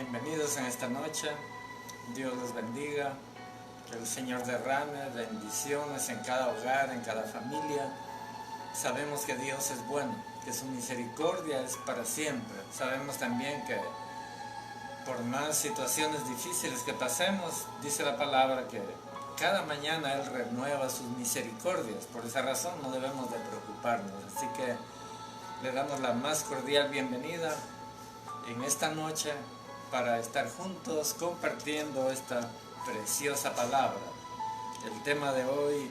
Bienvenidos en esta noche. Dios los bendiga. Que el Señor derrame bendiciones en cada hogar, en cada familia. Sabemos que Dios es bueno, que su misericordia es para siempre. Sabemos también que por más situaciones difíciles que pasemos, dice la palabra que cada mañana Él renueva sus misericordias. Por esa razón no debemos de preocuparnos. Así que le damos la más cordial bienvenida en esta noche para estar juntos compartiendo esta preciosa palabra. El tema de hoy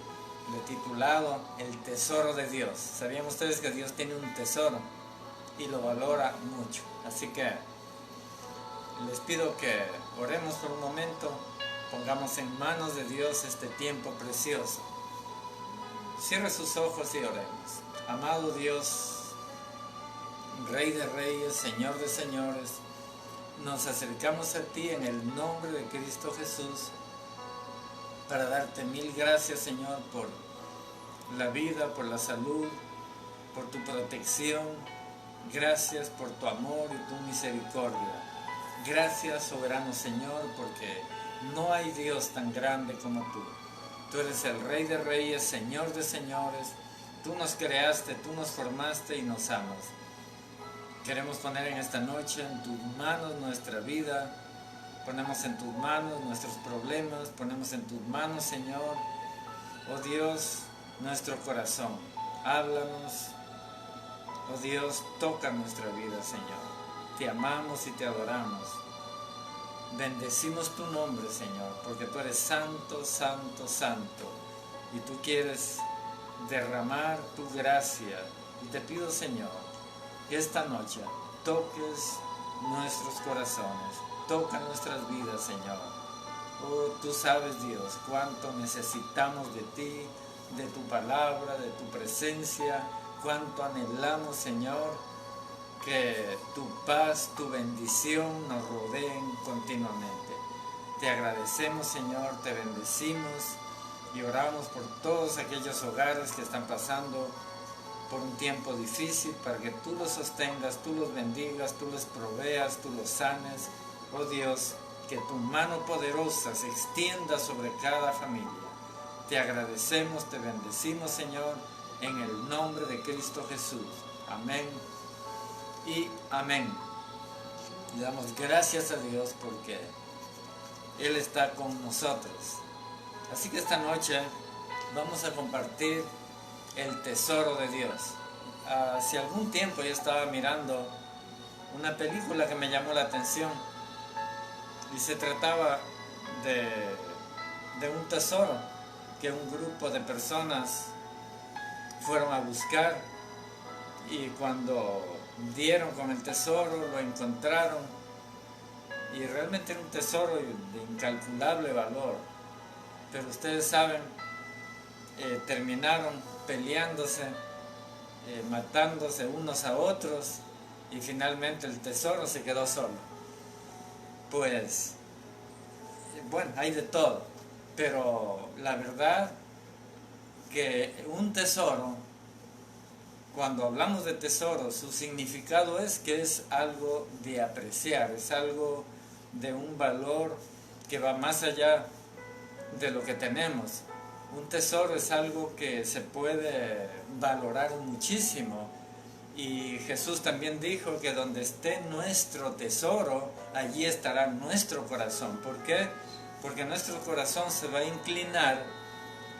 le he titulado El tesoro de Dios. ¿Sabían ustedes que Dios tiene un tesoro y lo valora mucho? Así que les pido que oremos por un momento, pongamos en manos de Dios este tiempo precioso. Cierre sus ojos y oremos. Amado Dios, Rey de Reyes, Señor de Señores, nos acercamos a ti en el nombre de Cristo Jesús para darte mil gracias, Señor, por la vida, por la salud, por tu protección. Gracias por tu amor y tu misericordia. Gracias, soberano Señor, porque no hay Dios tan grande como tú. Tú eres el Rey de Reyes, Señor de Señores. Tú nos creaste, tú nos formaste y nos amas. Queremos poner en esta noche en tus manos nuestra vida, ponemos en tus manos nuestros problemas, ponemos en tus manos, Señor, oh Dios, nuestro corazón. Háblanos, oh Dios, toca nuestra vida, Señor. Te amamos y te adoramos. Bendecimos tu nombre, Señor, porque tú eres santo, santo, santo, y tú quieres derramar tu gracia. Y te pido, Señor, que esta noche toques nuestros corazones, toca nuestras vidas, Señor. Oh, tú sabes, Dios, cuánto necesitamos de ti, de tu palabra, de tu presencia, cuánto anhelamos, Señor, que tu paz, tu bendición nos rodeen continuamente. Te agradecemos, Señor, te bendecimos y oramos por todos aquellos hogares que están pasando por un tiempo difícil, para que tú los sostengas, tú los bendigas, tú los proveas, tú los sanes. Oh Dios, que tu mano poderosa se extienda sobre cada familia. Te agradecemos, te bendecimos, Señor, en el nombre de Cristo Jesús. Amén y amén. Le damos gracias a Dios porque Él está con nosotros. Así que esta noche vamos a compartir el tesoro de Dios. Hace algún tiempo yo estaba mirando una película que me llamó la atención y se trataba de un tesoro que un grupo de personas fueron a buscar, y cuando dieron con el tesoro lo encontraron, y realmente era un tesoro de incalculable valor. Pero ustedes saben, terminaron peleándose, matándose unos a otros, y finalmente el tesoro se quedó solo. Pues, bueno, hay de todo, pero la verdad que un tesoro, cuando hablamos de tesoro, su significado es que es algo de apreciar, es algo de un valor que va más allá de lo que tenemos. Un tesoro es algo que se puede valorar muchísimo, y Jesús también dijo que donde esté nuestro tesoro, allí estará nuestro corazón. ¿Por qué? Porque nuestro corazón se va a inclinar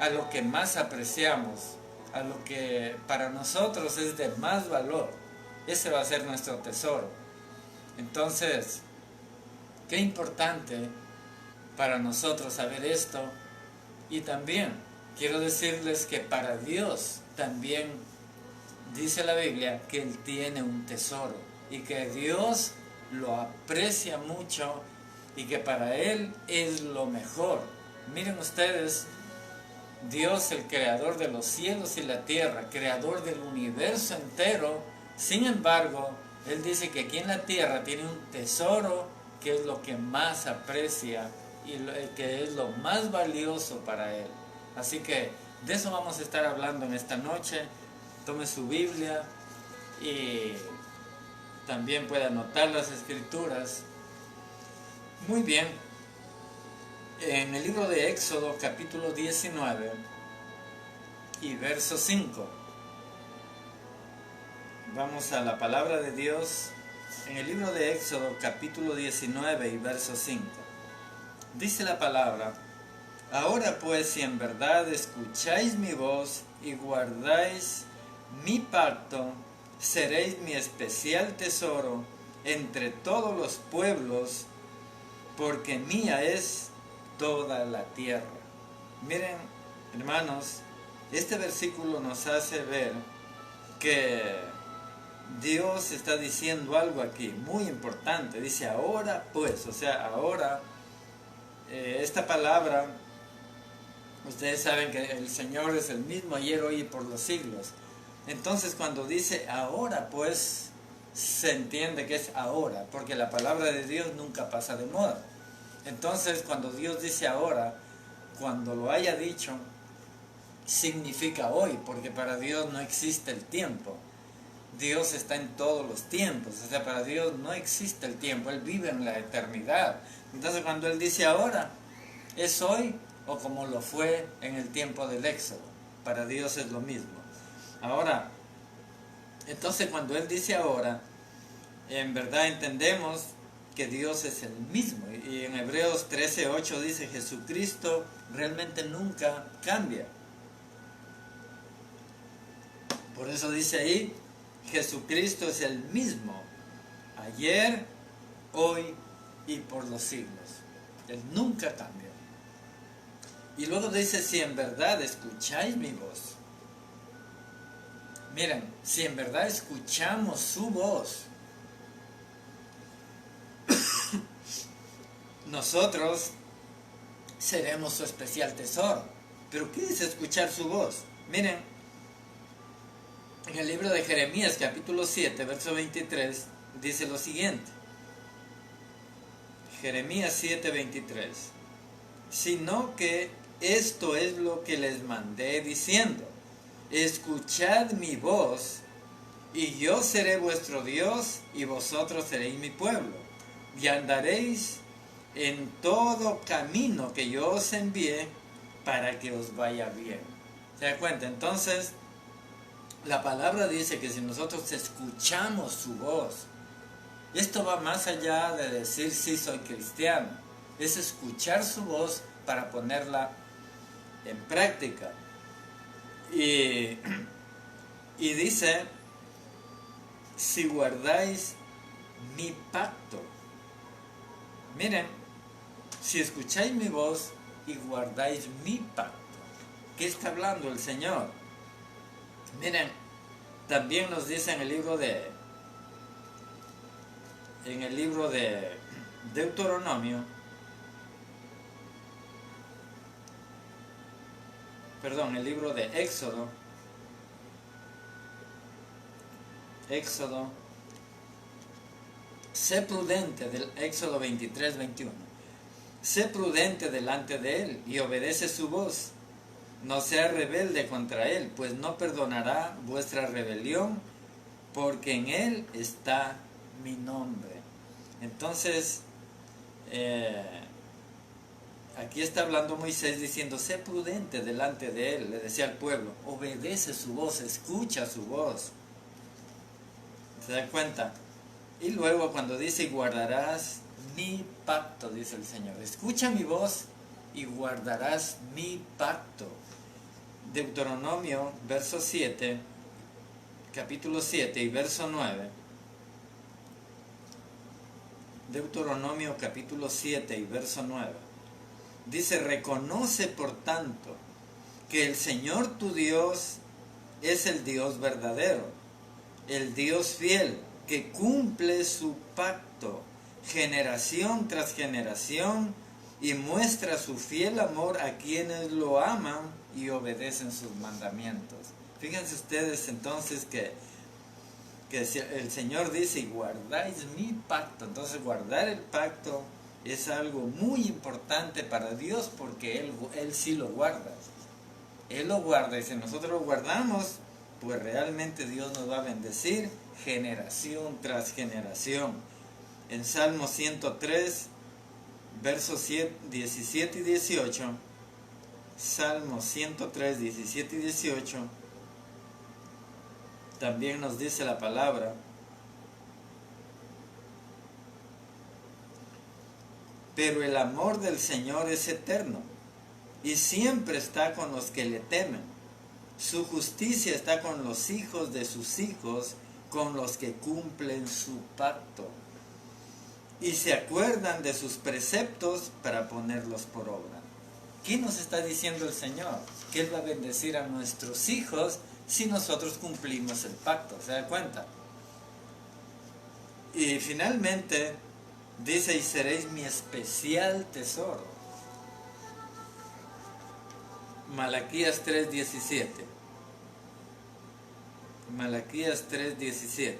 a lo que más apreciamos, a lo que para nosotros es de más valor. Ese va a ser nuestro tesoro. Entonces, qué importante para nosotros saber esto. Y también quiero decirles que para Dios también dice la Biblia que Él tiene un tesoro, y que Dios lo aprecia mucho, y que para Él es lo mejor. Miren ustedes, Dios, el creador de los cielos y la tierra, creador del universo entero, sin embargo, Él dice que aquí en la tierra tiene un tesoro que es lo que más aprecia y que es lo más valioso para Él. Así que de eso vamos a estar hablando en esta noche. Tome su Biblia y también puede anotar las escrituras Muy bien. En el libro de Éxodo, capítulo 19 y verso 5. Vamos a la palabra de Dios. En el libro de Éxodo, capítulo 19 y verso 5. Dice la palabra: ahora pues, si en verdad escucháis mi voz y guardáis mi pacto, seréis mi especial tesoro entre todos los pueblos, porque mía es toda la tierra. Miren, hermanos, este versículo nos hace ver que Dios está diciendo algo aquí muy importante. Dice ahora pues, o sea, ahora, esta palabra, ustedes saben que el Señor es el mismo ayer, hoy y por los siglos. Entonces cuando dice ahora pues, se entiende que es ahora, porque la palabra de Dios nunca pasa de moda. Entonces cuando Dios dice ahora, cuando lo haya dicho, significa hoy, porque para Dios no existe el tiempo. Dios está en todos los tiempos, o sea, para Dios no existe el tiempo, Él vive en la eternidad. Entonces cuando Él dice ahora, es hoy o como lo fue en el tiempo del Éxodo. Para Dios es lo mismo. Ahora, entonces cuando Él dice ahora, en verdad entendemos que Dios es el mismo. Y en Hebreos 13:8 dice: Jesucristo realmente nunca cambia. Por eso dice ahí, Jesucristo es el mismo, ayer, hoy y por los siglos. Él nunca cambia. Y luego dice: si en verdad escucháis mi voz. Miren, si en verdad escuchamos su voz, nosotros seremos su especial tesoro. ¿Pero qué es escuchar su voz? Miren, en el libro de Jeremías, capítulo 7, verso 23, dice lo siguiente. Jeremías 7, 23. Sino que esto es lo que les mandé diciendo: escuchad mi voz, y yo seré vuestro Dios, y vosotros seréis mi pueblo, y andaréis en todo camino que yo os envié, para que os vaya bien. ¿Se da cuenta? Entonces, la palabra dice que si nosotros escuchamos su voz, esto va más allá de decir sí soy cristiano, es escuchar su voz para ponerla en práctica. Y dice: si guardáis mi pacto. Miren, si escucháis mi voz y guardáis mi pacto. ¿Qué está hablando el Señor? Miren, también nos dice en el libro de Deuteronomio, perdón, el libro de Éxodo, sé prudente, del Éxodo 23, 21. Sé prudente delante de él y obedece su voz. No sea rebelde contra él, pues no perdonará vuestra rebelión, porque en él está mi nombre. Entonces, aquí está hablando Moisés diciendo: sé prudente delante de él. Le decía al pueblo: obedece su voz, escucha su voz. ¿Se da cuenta? Y luego cuando dice: guardarás mi pacto, dice el Señor. Escucha mi voz y guardarás mi pacto. Deuteronomio, verso 7, capítulo 7 y verso 9. Deuteronomio capítulo 7 y verso 9. Dice: reconoce por tanto que el Señor tu Dios es el Dios verdadero, el Dios fiel, que cumple su pacto generación tras generación y muestra su fiel amor a quienes lo aman y obedecen sus mandamientos. Fíjense ustedes entonces que el Señor dice: y guardáis mi pacto. Entonces guardar el pacto es algo muy importante para Dios, porque Él sí lo guarda. Él lo guarda, y si nosotros lo guardamos, pues realmente Dios nos va a bendecir generación tras generación. En Salmo 103, versos 17 y 18, Salmo 103, 17 y 18, también nos dice la palabra: pero el amor del Señor es eterno, y siempre está con los que le temen. Su justicia está con los hijos de sus hijos, con los que cumplen su pacto, y se acuerdan de sus preceptos para ponerlos por obra. ¿Qué nos está diciendo el Señor? Que Él va a bendecir a nuestros hijos si nosotros cumplimos el pacto. ¿Se da cuenta? Y finalmente dice: y seréis mi especial tesoro. Malaquías 3:17. Malaquías 3:17.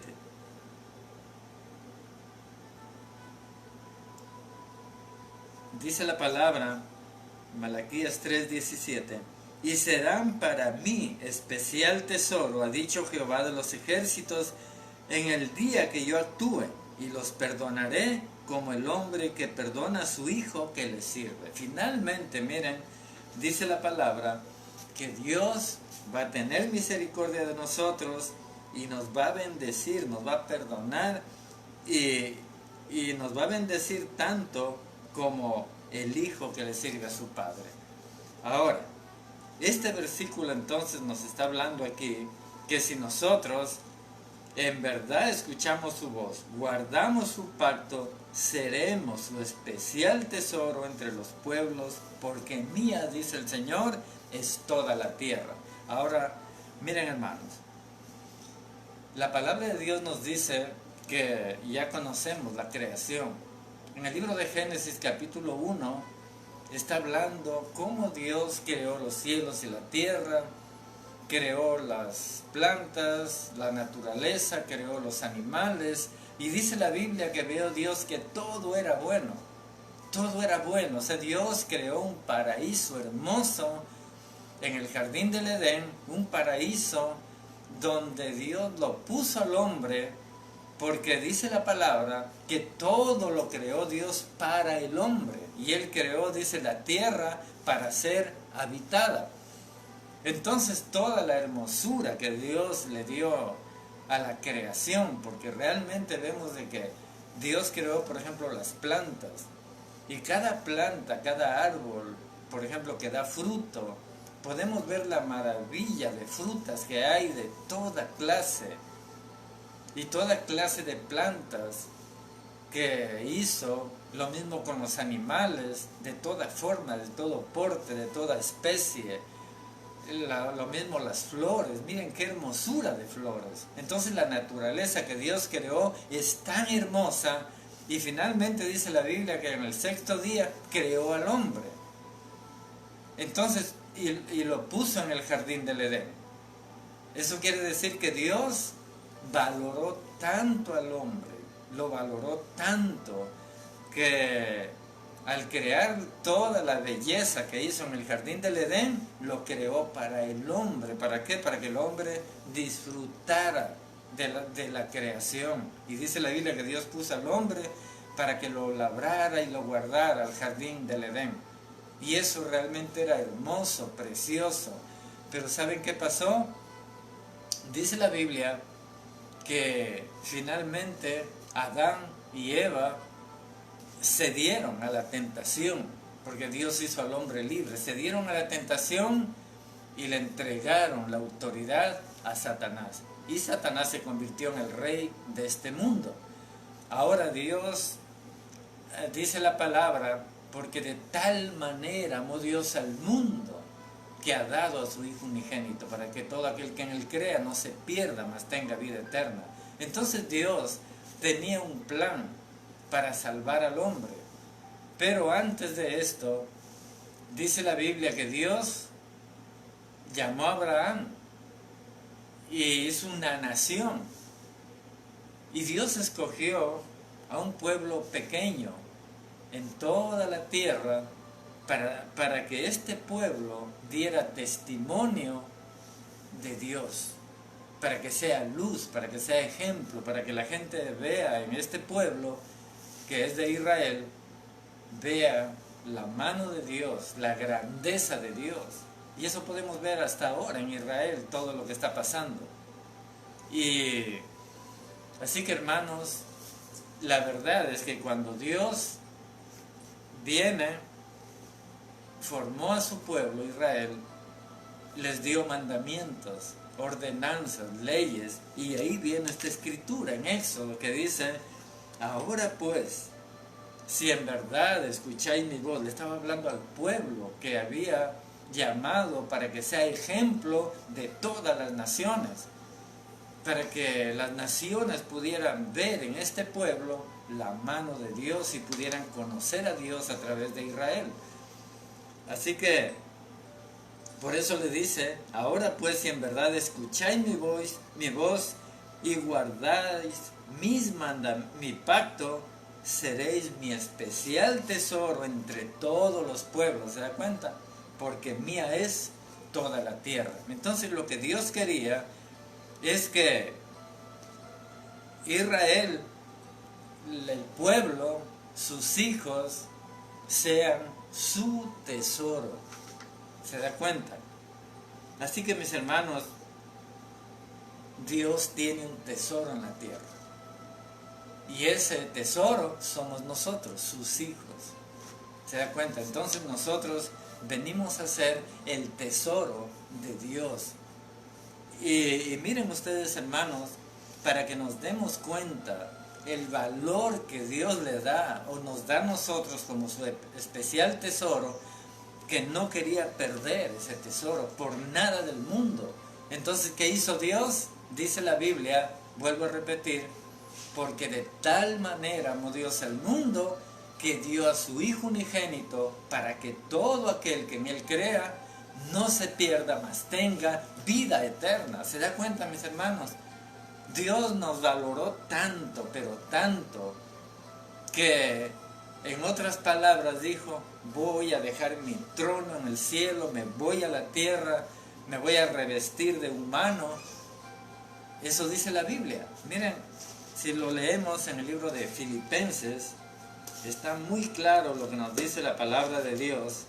Dice la palabra, Malaquías 3:17: y serán para mí especial tesoro, ha dicho Jehová de los ejércitos, en el día que yo actúe, y los perdonaré como el hombre que perdona a su hijo que le sirve. Finalmente, miren, dice la palabra que Dios va a tener misericordia de nosotros y nos va a bendecir, nos va a perdonar y nos va a bendecir tanto como el hijo que le sirve a su padre. Ahora, este versículo entonces nos está hablando aquí que si nosotros en verdad escuchamos su voz, guardamos su pacto, seremos su especial tesoro entre los pueblos, porque mía, dice el Señor, es toda la tierra. Ahora, miren, hermanos, la palabra de Dios nos dice que ya conocemos la creación. En el libro de Génesis capítulo 1 está hablando cómo Dios creó los cielos y la tierra, creó las plantas, la naturaleza, creó los animales, y dice la Biblia que vio Dios que todo era bueno. Todo era bueno. O sea, Dios creó un paraíso hermoso en el jardín del Edén, un paraíso donde Dios lo puso al hombre, porque dice la palabra que todo lo creó Dios para el hombre, y Él creó, dice, la tierra para ser habitada. Entonces toda la hermosura que Dios le dio a la creación, porque realmente vemos de que Dios creó, por ejemplo, las plantas, y cada planta, cada árbol, por ejemplo, que da fruto, podemos ver la maravilla de frutas que hay de toda clase, y toda clase de plantas que hizo. Lo mismo con los animales, de toda forma, de todo porte, de toda especie. Lo mismo las flores, miren qué hermosura de flores. Entonces la naturaleza que Dios creó es tan hermosa, y finalmente dice la Biblia que en el sexto día creó al hombre. Entonces, y lo puso en el jardín del Edén. Eso quiere decir que Dios valoró tanto al hombre, lo valoró tanto, que al crear toda la belleza que hizo en el jardín del Edén, lo creó para el hombre. ¿Para qué? Para que el hombre disfrutara de la creación. Y dice la Biblia que Dios puso al hombre para que lo labrara y lo guardara, al jardín del Edén. Y eso realmente era hermoso, precioso. Pero ¿saben qué pasó? Dice la Biblia que finalmente Adán y Eva cedieron a la tentación, porque Dios hizo al hombre libre. Cedieron a la tentación y le entregaron la autoridad a Satanás. Y Satanás se convirtió en el rey de este mundo. Ahora Dios, dice la palabra, porque de tal manera amó Dios al mundo, que ha dado a su Hijo unigénito, para que todo aquel que en él crea no se pierda, mas tenga vida eterna. Entonces Dios tenía un plan para salvar al hombre. Pero antes de esto, dice la Biblia que Dios llamó a Abraham y hizo una nación. Y Dios escogió a un pueblo pequeño en toda la tierra para que este pueblo diera testimonio de Dios, para que sea luz, para que sea ejemplo, para que la gente vea en este pueblo que es de Israel vea la mano de Dios, la grandeza de Dios. Y eso podemos ver hasta ahora en Israel, todo lo que está pasando. Y así que, hermanos, la verdad es que cuando Dios viene, formó a su pueblo Israel, les dio mandamientos, ordenanzas, leyes, y ahí viene esta escritura en Éxodo que dice: ahora pues, si en verdad escucháis mi voz. Le estaba hablando al pueblo que había llamado para que sea ejemplo de todas las naciones, para que las naciones pudieran ver en este pueblo la mano de Dios y pudieran conocer a Dios a través de Israel. Así que por eso le dice: ahora pues, si en verdad escucháis mi voz y guardáis mi pacto, seréis mi especial tesoro entre todos los pueblos. ¿Se da cuenta? Porque mía es toda la tierra. Entonces lo que Dios quería es que Israel, el pueblo, sus hijos, sean su tesoro. ¿Se da cuenta? Así que, mis hermanos, Dios tiene un tesoro en la tierra. Y ese tesoro somos nosotros, sus hijos. ¿Se da cuenta? Entonces nosotros venimos a ser el tesoro de Dios. Y miren ustedes, hermanos, para que nos demos cuenta el valor que Dios le da o nos da a nosotros como su especial tesoro, que no quería perder ese tesoro por nada del mundo. Entonces, ¿qué hizo Dios? Dice la Biblia, vuelvo a repetir: porque de tal manera amó Dios al mundo, que dio a su Hijo unigénito, para que todo aquel que en Él crea no se pierda, mas tenga vida eterna. ¿Se da cuenta, mis hermanos? Dios nos valoró tanto, pero tanto, que en otras palabras dijo: voy a dejar mi trono en el cielo, me voy a la tierra, me voy a revestir de humano. Eso dice la Biblia. Miren, si lo leemos en el libro de Filipenses, está muy claro lo que nos dice la palabra de Dios.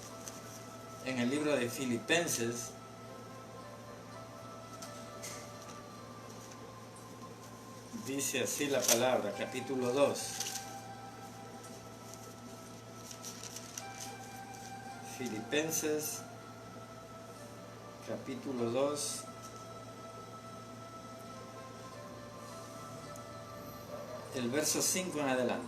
En el libro de Filipenses, dice así la palabra, capítulo 2. Filipenses, capítulo 2. El verso 5 en adelante.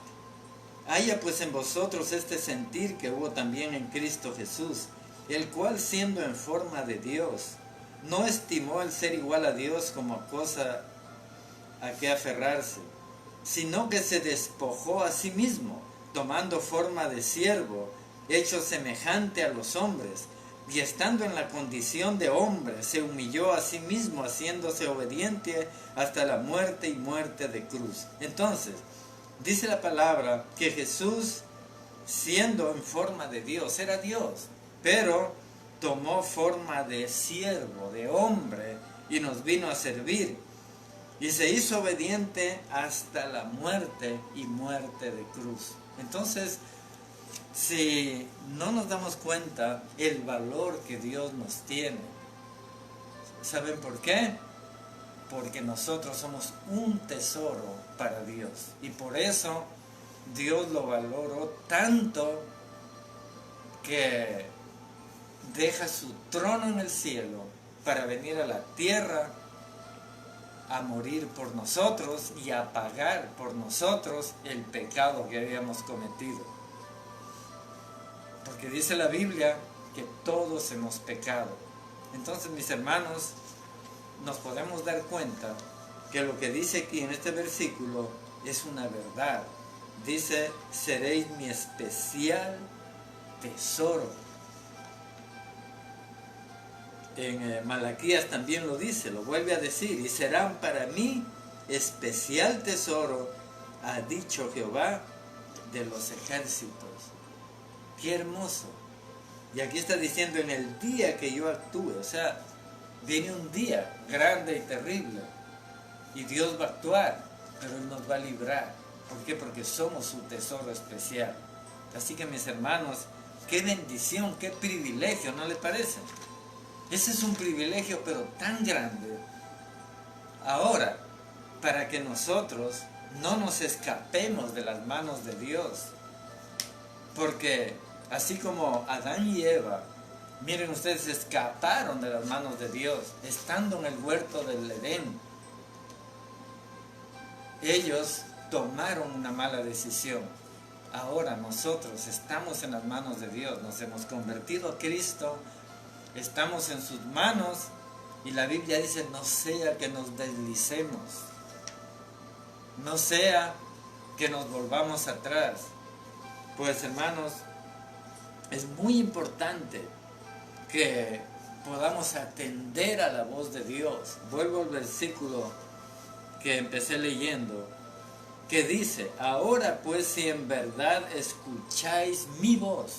Haya pues en vosotros este sentir que hubo también en Cristo Jesús, el cual, siendo en forma de Dios, no estimó el ser igual a Dios como cosa a que aferrarse, sino que se despojó a sí mismo, tomando forma de siervo, hecho semejante a los hombres, y estando en la condición de hombre, se humilló a sí mismo, haciéndose obediente hasta la muerte y muerte de cruz. Entonces, dice la palabra que Jesús, siendo en forma de Dios, era Dios, pero tomó forma de siervo, de hombre, y nos vino a servir. Y se hizo obediente hasta la muerte y muerte de cruz. Entonces, si no nos damos cuenta el valor que Dios nos tiene, ¿saben por qué? Porque nosotros somos un tesoro para Dios. Y por eso Dios lo valoró tanto, que deja su trono en el cielo para venir a la tierra a morir por nosotros y a pagar por nosotros el pecado que habíamos cometido. Porque dice la Biblia que todos hemos pecado. Entonces, mis hermanos, nos podemos dar cuenta que lo que dice aquí en este versículo es una verdad. Dice: seréis mi especial tesoro. En Malaquías también lo dice, lo vuelve a decir: y serán para mí especial tesoro, ha dicho Jehová de los ejércitos. ¡Qué hermoso! Y aquí está diciendo: en el día que yo actúe. O sea, viene un día grande y terrible, y Dios va a actuar, pero Él nos va a librar. ¿Por qué? Porque somos su tesoro especial. Así que mis hermanos, qué bendición, qué privilegio, ¿no les parece? Ese es un privilegio pero tan grande. Ahora, para que nosotros no nos escapemos de las manos de Dios, porque así como Adán y Eva, miren ustedes, escaparon de las manos de Dios, estando en el huerto del Edén, ellos tomaron una mala decisión. Ahora nosotros estamos en las manos de Dios, nos hemos convertido a Cristo, estamos en sus manos, y la Biblia dice, no sea que nos deslicemos, no sea que nos volvamos atrás. Pues hermanos, es muy importante que podamos atender a la voz de Dios. Vuelvo al versículo que empecé leyendo, que dice, ahora pues si en verdad escucháis mi voz.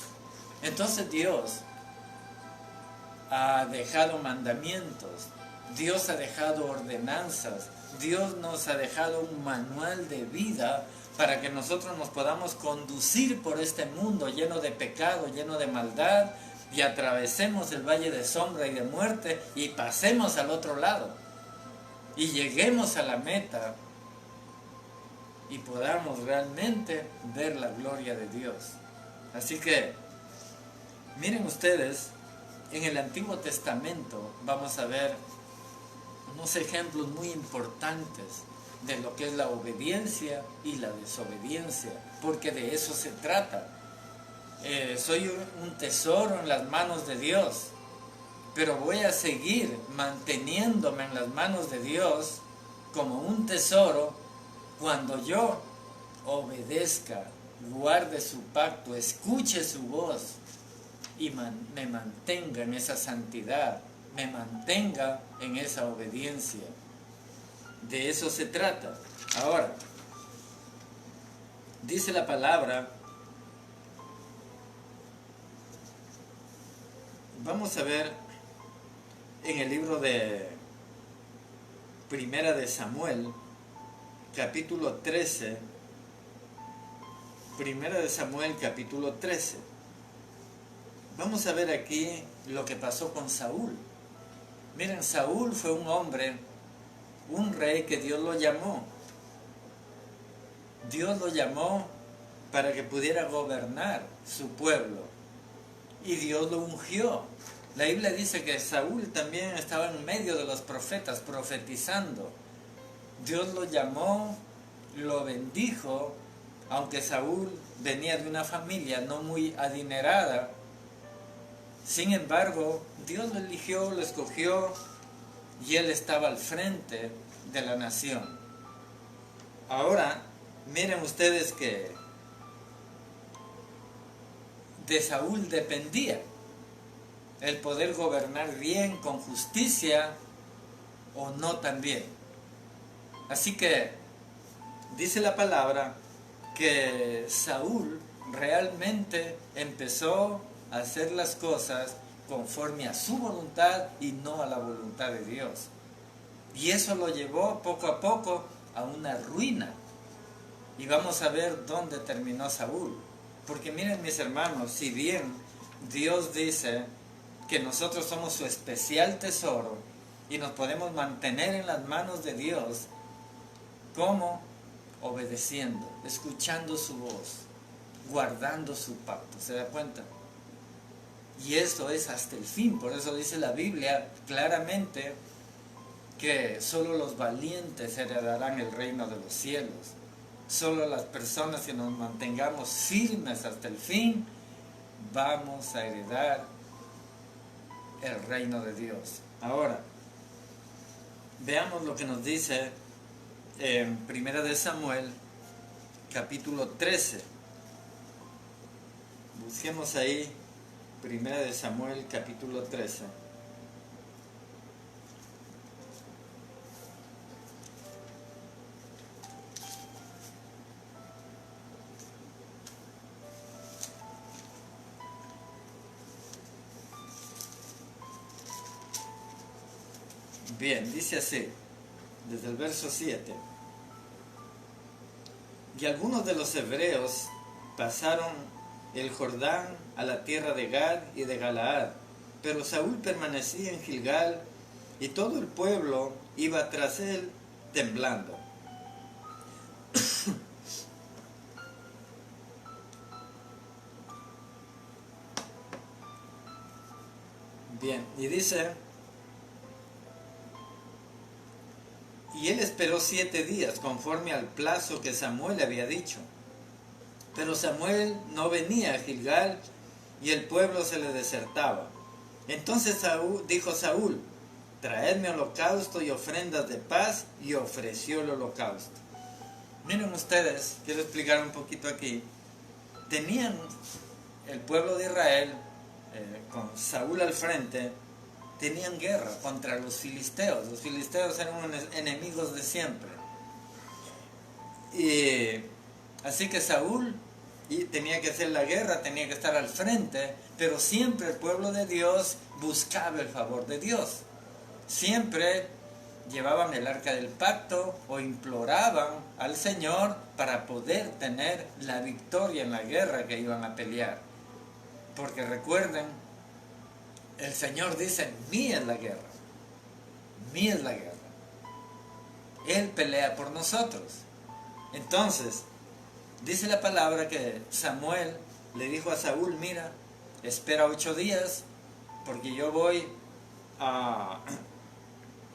Entonces Dios ha dejado mandamientos, Dios ha dejado ordenanzas, Dios nos ha dejado un manual de vida para que nosotros nos podamos conducir por este mundo lleno de pecado, lleno de maldad, y atravesemos el valle de sombra y de muerte y pasemos al otro lado y lleguemos a la meta y podamos realmente ver la gloria de Dios. Así que miren ustedes, en el Antiguo Testamento vamos a ver unos ejemplos muy importantes de lo que es la obediencia y la desobediencia, porque de eso se trata. Soy un tesoro en las manos de Dios, pero voy a seguir manteniéndome en las manos de Dios como un tesoro cuando yo obedezca, guarde su pacto, escuche su voz y me mantenga en esa santidad, me mantenga en esa obediencia. De eso se trata. Ahora, dice la palabra, vamos a ver en el libro de Primera de Samuel, capítulo 13, Primera de Samuel, capítulo 13. Vamos a ver aquí lo que pasó con Saúl. Miren, Saúl fue un hombre, un rey que Dios lo llamó. Dios lo llamó para que pudiera gobernar su pueblo. Y Dios lo ungió. La Biblia dice que Saúl también estaba en medio de los profetas, profetizando. Dios lo llamó, lo bendijo, aunque Saúl venía de una familia no muy adinerada. Sin embargo, Dios lo eligió, lo escogió, y él estaba al frente de la nación. Ahora, miren ustedes que de Saúl dependía el poder gobernar bien, con justicia, o no tan bien. Así que dice la palabra que Saúl realmente empezó a hacer las cosas conforme a su voluntad y no a la voluntad de Dios. Y eso lo llevó poco a poco a una ruina. Y vamos a ver dónde terminó Saúl. Porque miren mis hermanos, si bien Dios dice que nosotros somos su especial tesoro y nos podemos mantener en las manos de Dios, ¿cómo? Obedeciendo, escuchando su voz, guardando su pacto. ¿Se da cuenta? Y eso es hasta el fin. Por eso dice la Biblia claramente que solo los valientes heredarán el reino de los cielos. Solo las personas que nos mantengamos firmes hasta el fin vamos a heredar el reino de Dios. Ahora, veamos lo que nos dice en Primera de Samuel, capítulo 13. Busquemos ahí Primera de Samuel, capítulo 13. Bien, dice así, desde el verso 7. Y algunos de los hebreos pasaron el Jordán a la tierra de Gad y de Galaad. Pero Saúl permanecía en Gilgal y todo el pueblo iba tras él temblando. Bien, y dice, y él esperó 7 días conforme al plazo que Samuel le había dicho. Pero Samuel no venía a Gilgal y el pueblo se le desertaba. Entonces dijo Saúl, traedme holocausto y ofrendas de paz, y ofreció el holocausto. Miren ustedes, quiero explicar un poquito aquí. Tenían el pueblo de Israel, con Saúl al frente, tenían guerra contra los filisteos. Los filisteos eran unos enemigos de siempre. Y así que Saúl tenía que hacer la guerra, tenía que estar al frente, pero siempre el pueblo de Dios buscaba el favor de Dios. Siempre llevaban el arca del pacto o imploraban al Señor para poder tener la victoria en la guerra que iban a pelear. Porque recuerden, el Señor dice, mía es la guerra, mía es la guerra. Él pelea por nosotros. Entonces, dice la palabra que Samuel le dijo a Saúl, mira, espera 8 días, porque yo voy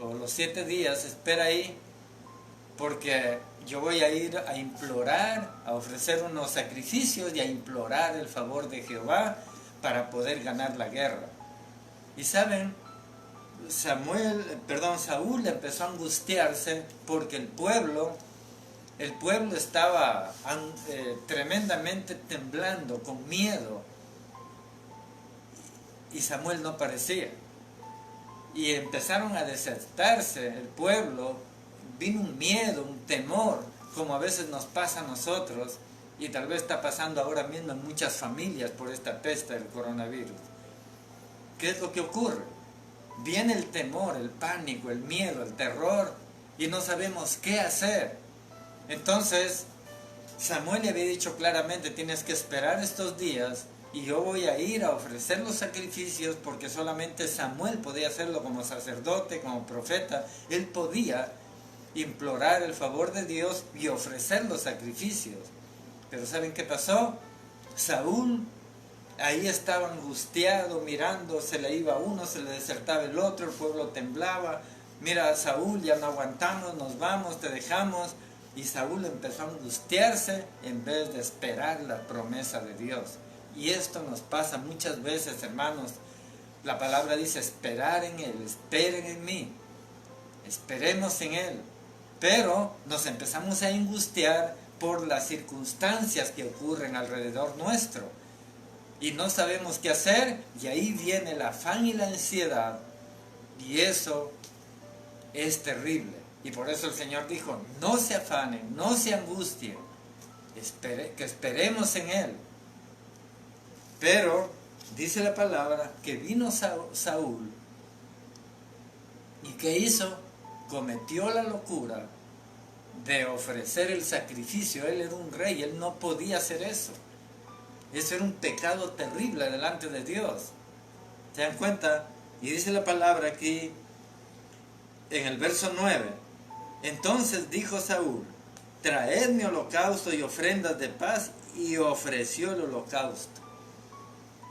o los 7 días, espera ahí, porque yo voy a ir a implorar, a ofrecer unos sacrificios y a implorar el favor de Jehová para poder ganar la guerra. Y saben, Saúl empezó a angustiarse porque el pueblo estaba tremendamente temblando, con miedo, y Samuel no aparecía. Y empezaron a desertarse el pueblo, vino un miedo, un temor, como a veces nos pasa a nosotros, y tal vez está pasando ahora mismo en muchas familias por esta peste del coronavirus. ¿Qué es lo que ocurre? Viene el temor, el pánico, el miedo, el terror, y no sabemos qué hacer. Entonces, Samuel le había dicho claramente, tienes que esperar estos días, y yo voy a ir a ofrecer los sacrificios, porque solamente Samuel podía hacerlo como sacerdote, como profeta. Él podía implorar el favor de Dios y ofrecer los sacrificios. Pero ¿saben qué pasó? Saúl ahí estaba angustiado, mirando, se le iba uno, se le desertaba el otro, el pueblo temblaba. Mira, Saúl, ya no aguantamos, nos vamos, te dejamos. Y Saúl empezó a angustiarse en vez de esperar la promesa de Dios. Y esto nos pasa muchas veces, hermanos. La palabra dice, esperar en Él, esperen en mí. Esperemos en Él. Pero nos empezamos a angustiar por las circunstancias que ocurren alrededor nuestro. Y no sabemos qué hacer, y ahí viene el afán y la ansiedad. Y eso es terrible. Y por eso el Señor dijo, no se afanen, no se angustien, que esperemos en Él. Pero dice la palabra que vino Saúl, y ¿qué hizo? Cometió la locura de ofrecer el sacrificio. Él era un rey, él no podía hacer eso. Eso era un pecado terrible delante de Dios. ¿Se dan cuenta? Y dice la palabra aquí, en el verso 9, entonces dijo Saúl, traedme holocausto y ofrendas de paz, y ofreció el holocausto.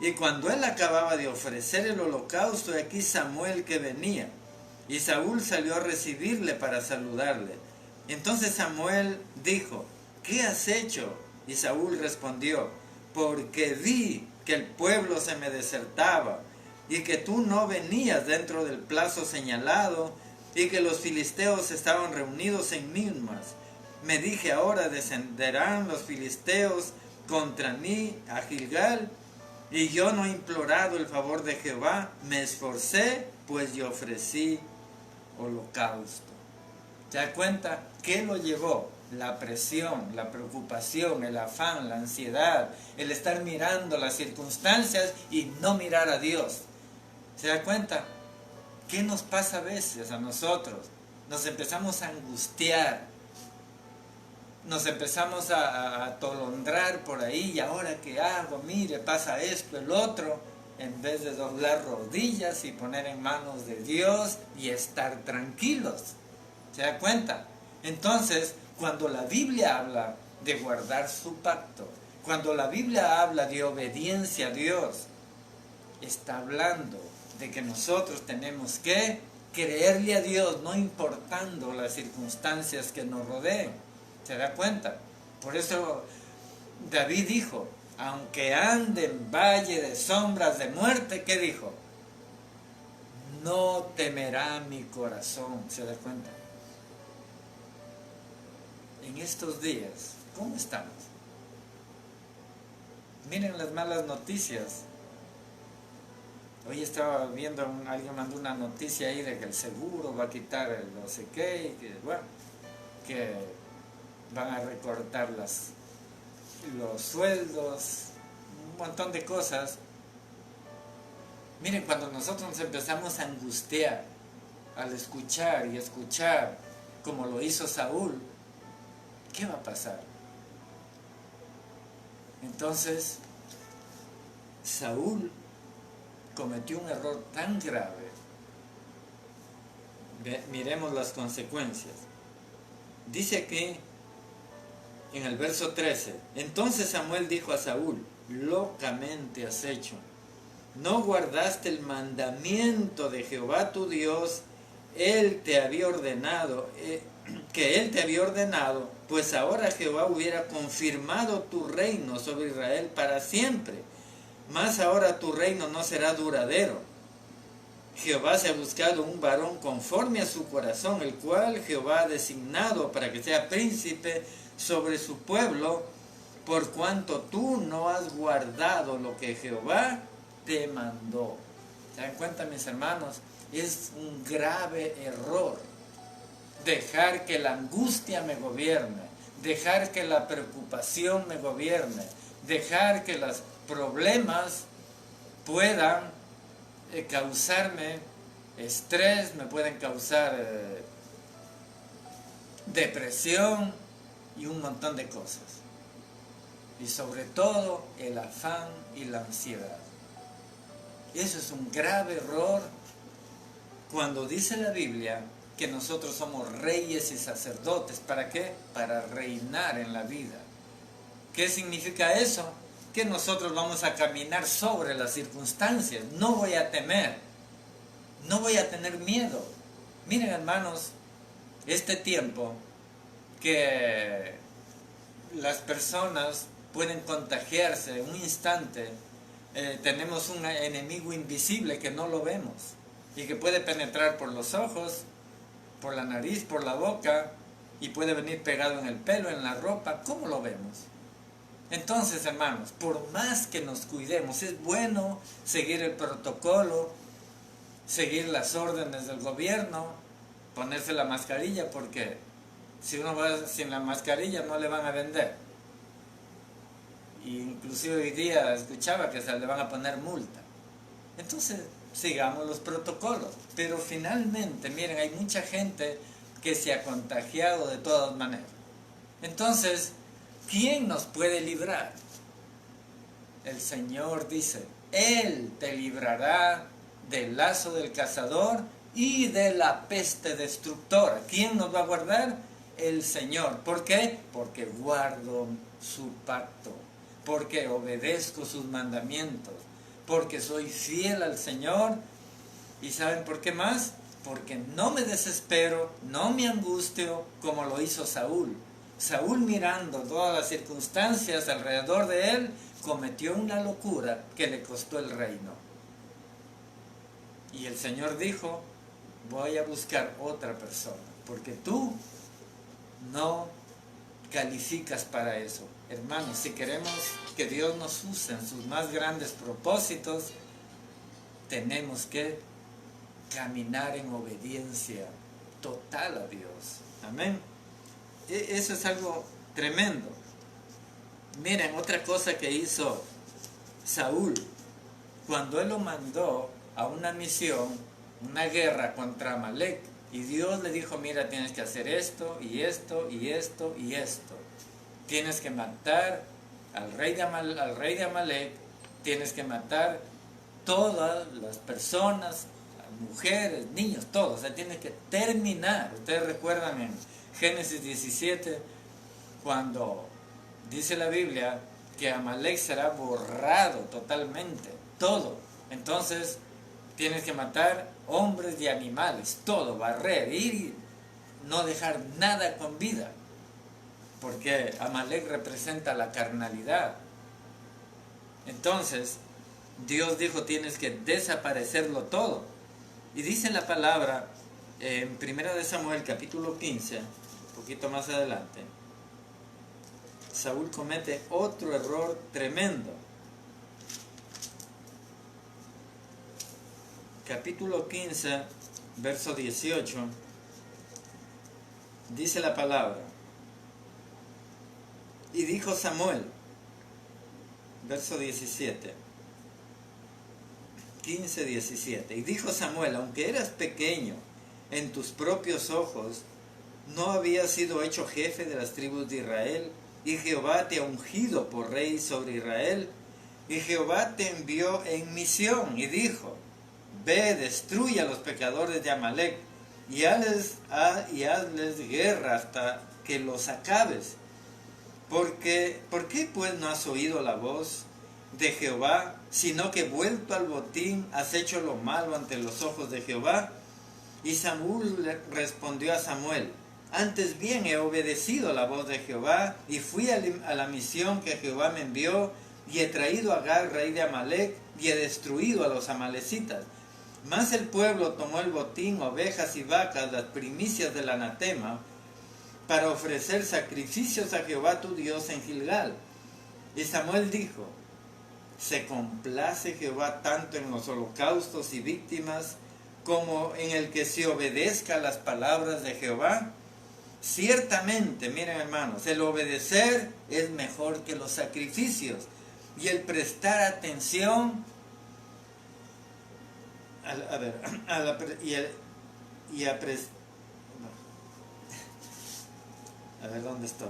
Y cuando él acababa de ofrecer el holocausto, aquí Samuel que venía, y Saúl salió a recibirle para saludarle. Entonces Samuel dijo, ¿qué has hecho? Y Saúl respondió, porque vi que el pueblo se me desertaba, y que tú no venías dentro del plazo señalado, y que los filisteos estaban reunidos en Mismas. Me dije, ahora descenderán los filisteos contra mí a Gilgal, y yo no he implorado el favor de Jehová. Me esforcé, pues yo ofrecí holocausto. ¿Se da cuenta? ¿Qué lo llevó? La presión, la preocupación, el afán, la ansiedad, el estar mirando las circunstancias y no mirar a Dios. ¿Se da cuenta? ¿Qué nos pasa a veces a nosotros? Nos empezamos a angustiar. nos empezamos a atolondrar por ahí, y ahora qué hago, mire, pasa esto, el otro, en vez de doblar rodillas y poner en manos de Dios y estar tranquilos. ¿Se da cuenta? Entonces, cuando la Biblia habla de guardar su pacto, cuando la Biblia habla de obediencia a Dios, está hablando de que nosotros tenemos que creerle a Dios, no importando las circunstancias que nos rodeen. ¿Se da cuenta? Por eso David dijo, aunque ande en valle de sombras de muerte, ¿qué dijo? No temerá mi corazón. ¿Se da cuenta? En estos días, ¿cómo estamos? Miren las malas noticias. Hoy estaba viendo, alguien mandó una noticia ahí de que el seguro va a quitar el no sé qué, y que, bueno, que van a recortar los sueldos, un montón de cosas. Miren, cuando nosotros nos empezamos a angustiar al escuchar y escuchar, como lo hizo Saúl, ¿qué va a pasar? Entonces, Saúl cometió un error tan grave. Miremos las consecuencias. Dice aquí, en el verso 13, entonces Samuel dijo a Saúl, locamente has hecho. No guardaste el mandamiento de Jehová tu Dios, Él te había ordenado, que Él te había ordenado, pues ahora Jehová hubiera confirmado tu reino sobre Israel para siempre. Mas ahora tu reino no será duradero. Jehová se ha buscado un varón conforme a su corazón, el cual Jehová ha designado para que sea príncipe sobre su pueblo, por cuanto tú no has guardado lo que Jehová te mandó. ¿Se dan cuenta, mis hermanos? Es un grave error dejar que la angustia me gobierne, dejar que la preocupación me gobierne, dejar que los problemas puedan causarme estrés, me pueden causar depresión y un montón de cosas. Y sobre todo el afán y la ansiedad. Eso es un grave error cuando dice la Biblia que nosotros somos reyes y sacerdotes. ¿Para qué? Para reinar en la vida. ¿Qué significa eso? Que nosotros vamos a caminar sobre las circunstancias. No voy a temer, no voy a tener miedo. Miren, hermanos, este tiempo que las personas pueden contagiarse en un instante, tenemos un enemigo invisible que no lo vemos y que puede penetrar por los ojos, por la nariz, por la boca, y puede venir pegado en el pelo, en la ropa. ¿Cómo lo vemos? Entonces, hermanos, por más que nos cuidemos, es bueno seguir el protocolo, seguir las órdenes del gobierno, ponerse la mascarilla, porque si uno va sin la mascarilla no le van a vender. Y inclusive hoy día escuchaba que se le van a poner multa. Entonces, sigamos los protocolos. Pero finalmente, miren, hay mucha gente que se ha contagiado de todas maneras. Entonces, ¿quién nos puede librar? El Señor dice, Él te librará del lazo del cazador y de la peste destructora. ¿Quién nos va a guardar? El Señor. ¿Por qué? Porque guardo su pacto, porque obedezco sus mandamientos, porque soy fiel al Señor. ¿Y saben por qué más? Porque no me desespero, no me angustio como lo hizo Saúl. Saúl, mirando todas las circunstancias alrededor de él, cometió una locura que le costó el reino. Y el Señor dijo, voy a buscar otra persona, porque tú no calificas para eso. Hermanos, si queremos que Dios nos use en sus más grandes propósitos, tenemos que caminar en obediencia total a Dios. Amén. Eso es algo tremendo. Miren, otra cosa que hizo Saúl, cuando él lo mandó a una misión, una guerra contra Amalek, y Dios le dijo, mira, tienes que hacer esto, y esto, y esto, y esto. tienes que matar al rey de Amalek, tienes que matar todas las personas, mujeres, niños, todos. O sea, tienes que terminar. Ustedes recuerdan en Génesis 17, cuando dice la Biblia que Amalek será borrado totalmente, todo. Entonces, tienes que matar hombres y animales, todo, barrer, ir y no dejar nada con vida. Porque Amalek representa la carnalidad. Entonces, Dios dijo, tienes que desaparecerlo todo. Y dice la palabra, en 1 de Samuel, capítulo 15, un poquito más adelante, Saúl comete otro error tremendo. Capítulo 15, verso 18, dice la palabra, y dijo Samuel, verso 17, 15, 17, y dijo Samuel, aunque eras pequeño en tus propios ojos, no habías sido hecho jefe de las tribus de Israel, y Jehová te ha ungido por rey sobre Israel, y Jehová te envió en misión, y dijo, ve, destruye a los pecadores de Amalek, y hazles guerra hasta que los acabes. ¿Por qué pues no has oído la voz de Jehová, sino que vuelto al botín has hecho lo malo ante los ojos de Jehová? Y Saúl respondió a Samuel, antes bien he obedecido la voz de Jehová, y fui a la misión que Jehová me envió, y he traído a Agag, rey de Amalek, y he destruido a los amalecitas. Mas el pueblo tomó el botín, ovejas y vacas, las primicias del anatema, para ofrecer sacrificios a Jehová tu Dios en Gilgal. Y Samuel dijo, ¿se complace Jehová tanto en los holocaustos y víctimas como en el que se obedezca a las palabras de Jehová? Ciertamente, miren hermanos, el obedecer es mejor que los sacrificios, y el prestar atención ¿dónde estoy?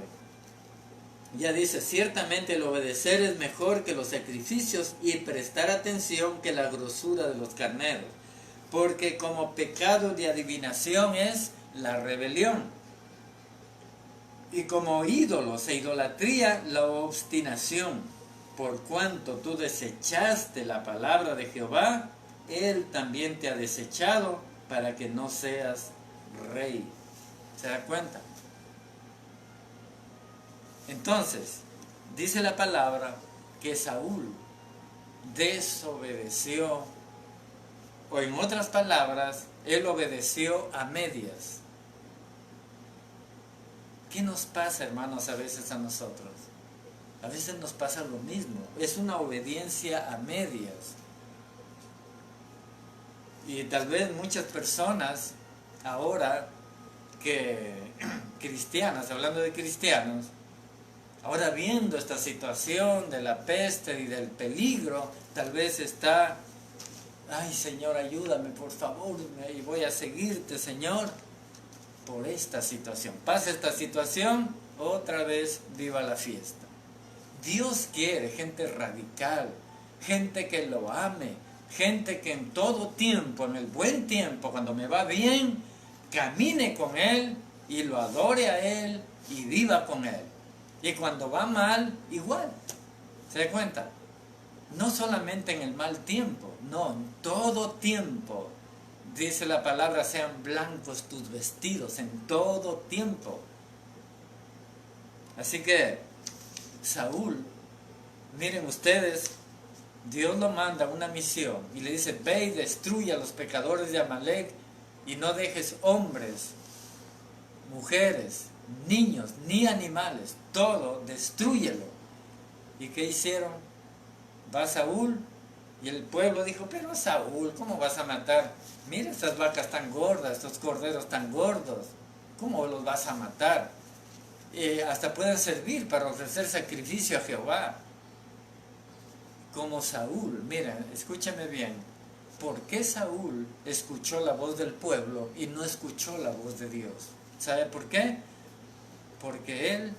Ya dice, ciertamente el obedecer es mejor que los sacrificios, y prestar atención que la grosura de los carneros, porque como pecado de adivinación es la rebelión, y como ídolos e idolatría la obstinación. Por cuanto tú desechaste la palabra de Jehová, Él también te ha desechado para que no seas rey. ¿Se da cuenta? Entonces, dice la palabra que Saúl desobedeció, o en otras palabras, él obedeció a medias. ¿Qué nos pasa, hermanos, a veces a nosotros? A veces nos pasa lo mismo. Es una obediencia a medias. Y tal vez muchas personas ahora cristianas, hablando de cristianos, ahora viendo esta situación de la peste y del peligro, tal vez está, ay Señor, ayúdame por favor, y voy a seguirte, Señor, por esta situación. Pasa esta situación, otra vez viva la fiesta. Dios quiere gente radical, gente que lo ame, gente que en todo tiempo, en el buen tiempo, cuando me va bien, camine con Él y lo adore a Él y viva con Él. Y cuando va mal, igual. ¿Se da cuenta? No solamente en el mal tiempo, no, en todo tiempo. Dice la palabra, sean blancos tus vestidos, en todo tiempo. Así que Saúl, miren ustedes, Dios lo manda a una misión y le dice, ve y destruye a los pecadores de Amalek y no dejes hombres, mujeres, niños, ni animales, todo, destrúyelo. ¿Y qué hicieron? Va Saúl y el pueblo dijo, pero Saúl, ¿cómo vas a matar? Mira estas vacas tan gordas, estos corderos tan gordos, ¿cómo los vas a matar? Hasta pueden servir para ofrecer sacrificio a Jehová. Como Saúl, miren, escúchame bien, ¿por qué Saúl escuchó la voz del pueblo y no escuchó la voz de Dios? ¿Sabe por qué? Porque él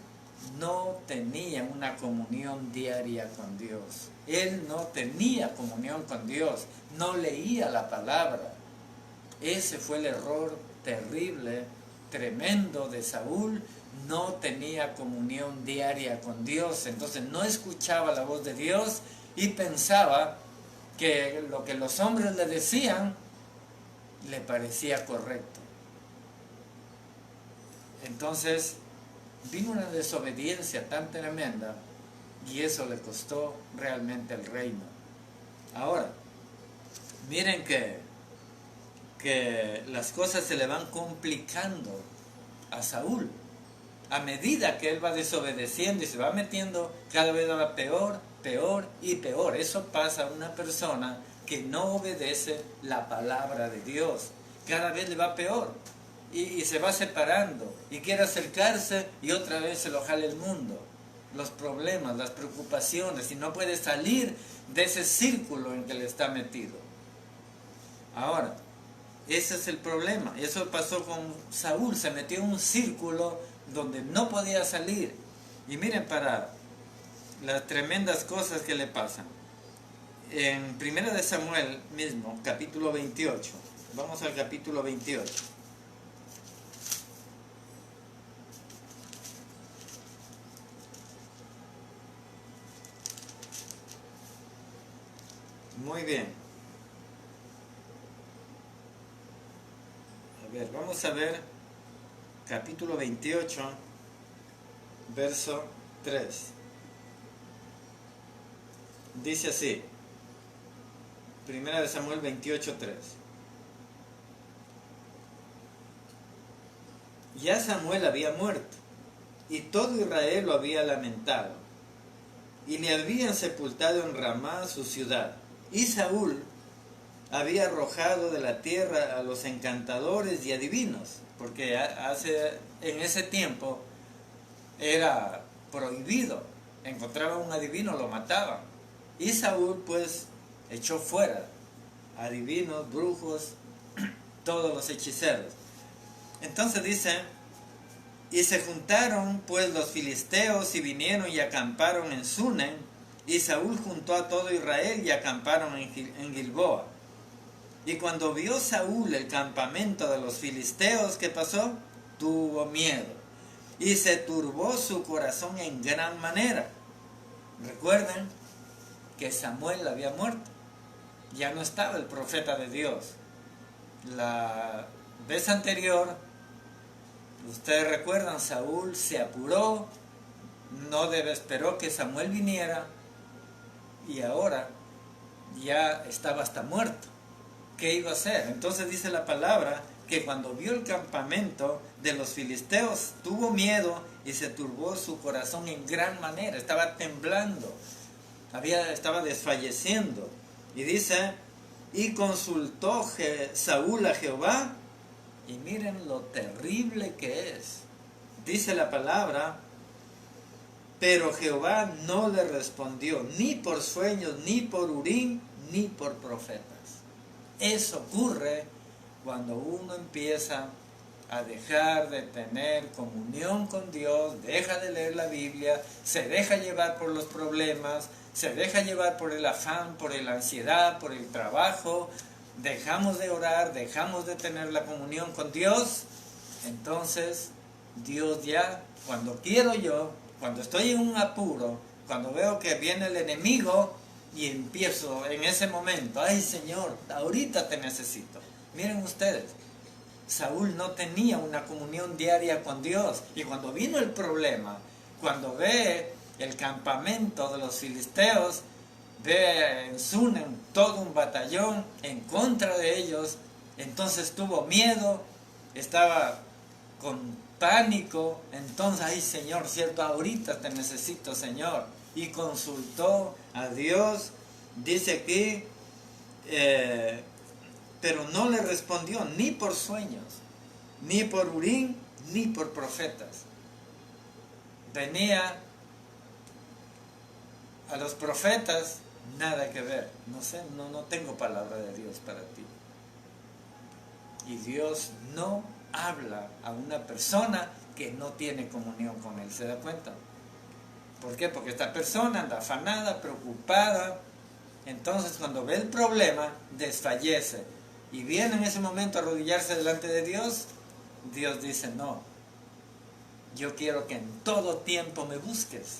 no tenía una comunión diaria con Dios. Él no tenía comunión con Dios, no leía la palabra. Ese fue el error terrible, tremendo de Saúl. No tenía comunión diaria con Dios, entonces no escuchaba la voz de Dios y pensaba que lo que los hombres le decían le parecía correcto. Entonces vino una desobediencia tan tremenda y eso le costó realmente el reino. Ahora, miren que las cosas se le van complicando a Saúl. A medida que él va desobedeciendo y se va metiendo, cada vez va peor, peor y peor. Eso pasa a una persona que no obedece la palabra de Dios. Cada vez le va peor y se va separando y quiere acercarse y otra vez se lo jala el mundo. Los problemas, las preocupaciones y no puede salir de ese círculo en que le está metido. Ahora, ese es el problema. Eso pasó con Saúl. Se metió en un círculo donde no podía salir. Y miren para las tremendas cosas que le pasan. En 1 de Samuel mismo, capítulo 28. Vamos al capítulo 28. Muy bien. A ver, vamos a ver capítulo 28, verso 3. Dice así, 1 de Samuel 28, 3. Ya Samuel había muerto, y todo Israel lo había lamentado, y le habían sepultado en Ramá su ciudad. Y Saúl había arrojado de la tierra a los encantadores y adivinos, porque en ese tiempo era prohibido. Encontraba un adivino, lo mataban. Y Saúl pues echó fuera adivinos, brujos, todos los hechiceros. Entonces dice, y se juntaron pues los filisteos y vinieron y acamparon en Sunem, y Saúl juntó a todo Israel y acamparon en Gilboa. Y cuando vio Saúl el campamento de los filisteos, ¿qué pasó? Tuvo miedo. Y se turbó su corazón en gran manera. Recuerden que Samuel había muerto. Ya no estaba el profeta de Dios. La vez anterior, ustedes recuerdan, Saúl se apuró, no esperó que Samuel viniera y ahora ya estaba hasta muerto. ¿Qué iba a hacer? Entonces dice la palabra que cuando vio el campamento de los filisteos tuvo miedo y se turbó su corazón en gran manera, estaba temblando, estaba desfalleciendo. Y dice, y consultó Saúl a Jehová, y miren lo terrible que es. Dice la palabra, pero Jehová no le respondió ni por sueños, ni por Urim, ni por profetas. Eso ocurre cuando uno empieza a dejar de tener comunión con Dios, deja de leer la Biblia, se deja llevar por los problemas, se deja llevar por el afán, por la ansiedad, por el trabajo, dejamos de orar, dejamos de tener la comunión con Dios. Entonces Dios ya, cuando quiero yo, cuando estoy en un apuro, cuando veo que viene el enemigo, y empiezo en ese momento, ay Señor, ahorita te necesito. Miren ustedes, Saúl no tenía una comunión diaria con Dios. Y cuando vino el problema, cuando ve el campamento de los filisteos, ve en Sunem todo un batallón en contra de ellos, entonces tuvo miedo, estaba con pánico. Entonces, ay Señor, cierto, ahorita te necesito, Señor. Y consultó a Dios, dice aquí, pero no le respondió ni por sueños, ni por Urim, ni por profetas. Venía a los profetas, nada que ver. No sé, no tengo palabra de Dios para ti. Y Dios no habla a una persona que no tiene comunión con Él. ¿Se da cuenta? ¿Por qué? Porque esta persona anda afanada, preocupada. Entonces cuando ve el problema, desfallece. Y viene en ese momento a arrodillarse delante de Dios. Dios dice, no, yo quiero que en todo tiempo me busques.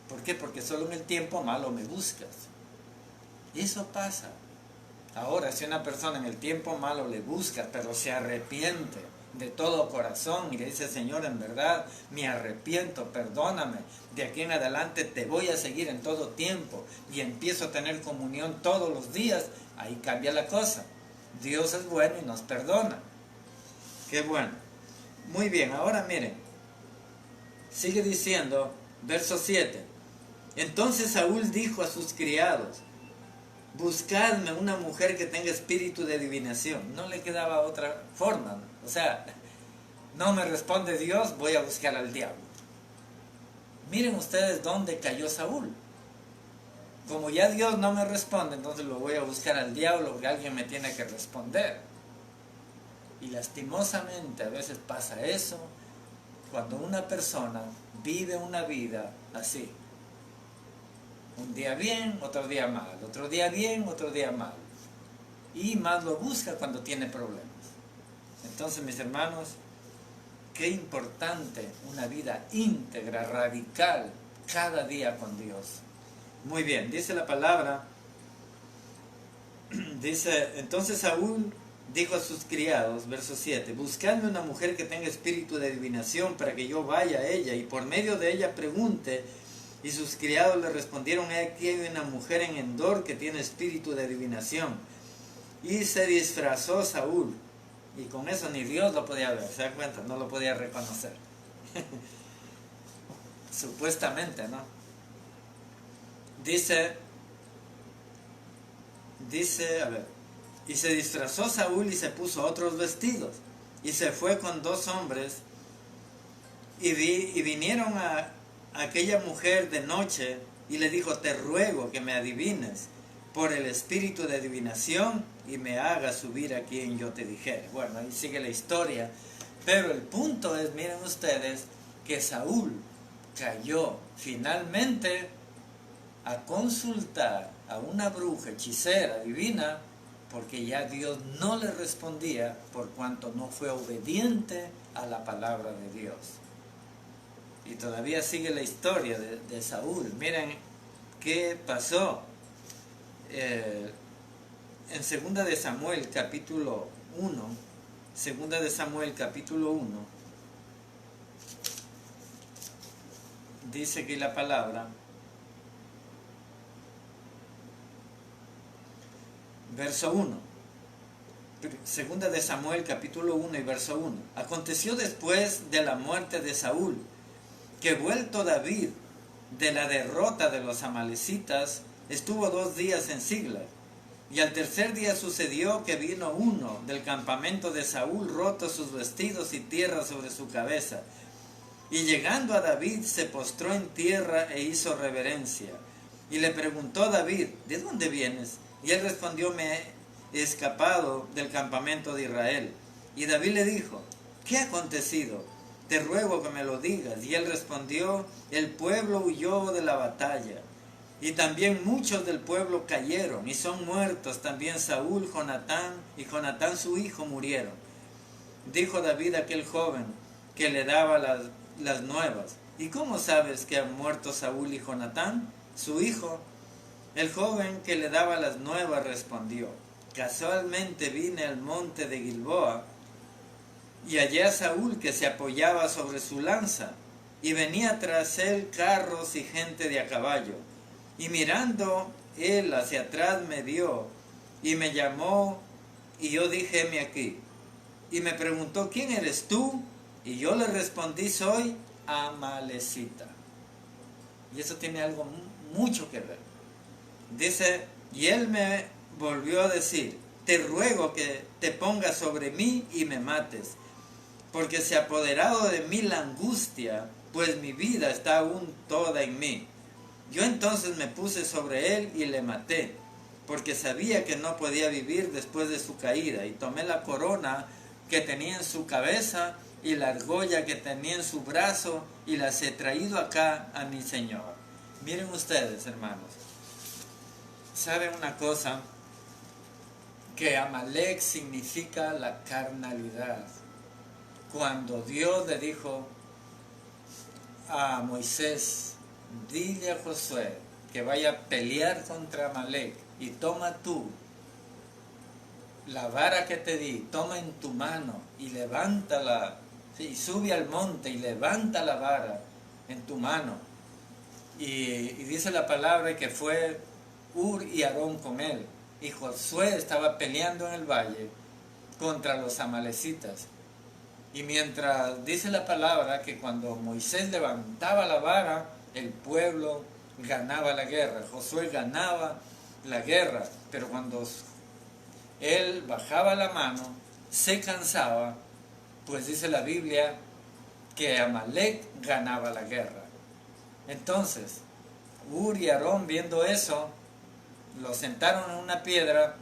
¿Por qué? Porque solo en el tiempo malo me buscas. Y eso pasa. Ahora, si una persona en el tiempo malo le busca, pero se arrepiente de todo corazón y le dice, Señor, en verdad me arrepiento, perdóname, de aquí en adelante te voy a seguir en todo tiempo y empiezo a tener comunión todos los días, ahí cambia la cosa. Dios es bueno y nos perdona. Qué bueno. Muy bien, ahora miren, sigue diciendo, verso 7. Entonces Saúl dijo a sus criados, buscadme una mujer que tenga espíritu de adivinación. No le quedaba otra forma. O sea, no me responde Dios, voy a buscar al diablo. Miren ustedes dónde cayó Saúl. Como ya Dios no me responde, entonces lo voy a buscar al diablo, porque alguien me tiene que responder. Y lastimosamente a veces pasa eso cuando una persona vive una vida así. Un día bien, otro día mal, otro día bien, otro día mal. Y más lo busca cuando tiene problemas. Entonces, mis hermanos, qué importante una vida íntegra, radical, cada día con Dios. Muy bien, dice la palabra, dice, entonces Saúl dijo a sus criados, verso 7, buscadme una mujer que tenga espíritu de adivinación para que yo vaya a ella y por medio de ella pregunte. Y sus criados le respondieron, aquí hay una mujer en Endor que tiene espíritu de adivinación. Y se disfrazó Saúl. Y con eso ni Dios lo podía ver, ¿se da cuenta? No lo podía reconocer. Supuestamente, ¿no? Dice, a ver, y se disfrazó Saúl y se puso otros vestidos. Y se fue con 2 hombres y vinieron a aquella mujer de noche y le dijo, te ruego que me adivines por el espíritu de adivinación y me hagas subir a quien yo te dijere. Bueno, ahí sigue la historia, pero el punto es, miren ustedes, que Saúl cayó finalmente a consultar a una bruja, hechicera, divina, porque ya Dios no le respondía por cuanto no fue obediente a la palabra de Dios. Y todavía sigue la historia de Saúl. Miren qué pasó. En 2 de Samuel capítulo 1, 2 de Samuel capítulo 1, dice que la palabra, verso 1, 2 de Samuel capítulo 1 y verso 1, aconteció después de la muerte de Saúl, que vuelto David de la derrota de los amalecitas, estuvo 2 días en Siglag. Y al tercer día sucedió que vino uno del campamento de Saúl, roto sus vestidos y tierra sobre su cabeza. Y llegando a David se postró en tierra e hizo reverencia. Y le preguntó David, ¿de dónde vienes? Y él respondió, me he escapado del campamento de Israel. Y David le dijo, ¿qué ha acontecido? Te ruego que me lo digas. Y él respondió, el pueblo huyó de la batalla. Y también muchos del pueblo cayeron y son muertos. También Saúl, Jonatán y Jonatán su hijo murieron. Dijo David a aquel joven que le daba las nuevas, ¿y cómo sabes que han muerto Saúl y Jonatán, su hijo? El joven que le daba las nuevas respondió, casualmente vine al monte de Gilboa y hallé a Saúl que se apoyaba sobre su lanza y venía tras él carros y gente de a caballo. Y mirando él hacia atrás me vio y me llamó y yo dije, heme aquí. Y me preguntó, ¿quién eres tú? Y yo le respondí, soy amalecita. Y eso tiene algo mucho que ver. Dice, y él me volvió a decir, te ruego que te pongas sobre mí y me mates, porque se ha apoderado de mí la angustia, pues mi vida está aún toda en mí. Yo entonces me puse sobre él y le maté, porque sabía que no podía vivir después de su caída, y tomé la corona que tenía en su cabeza y la argolla que tenía en su brazo y las he traído acá a mi Señor. Miren ustedes, hermanos, ¿saben una cosa? Que Amalek significa la carnalidad. Cuando Dios le dijo a Moisés, dile a Josué que vaya a pelear contra Amalek y toma tú la vara que te di, toma en tu mano y levántala, y sube al monte y levanta la vara en tu mano. Y dice la palabra que fue Hur y Aarón con él. Y Josué estaba peleando en el valle contra los amalecitas. Y mientras dice la palabra que cuando Moisés levantaba la vara, el pueblo ganaba la guerra. Josué ganaba la guerra. Pero cuando él bajaba la mano, se cansaba, pues dice la Biblia que Amalek ganaba la guerra. Entonces, Hur y Aarón, viendo eso, lo sentaron en una piedra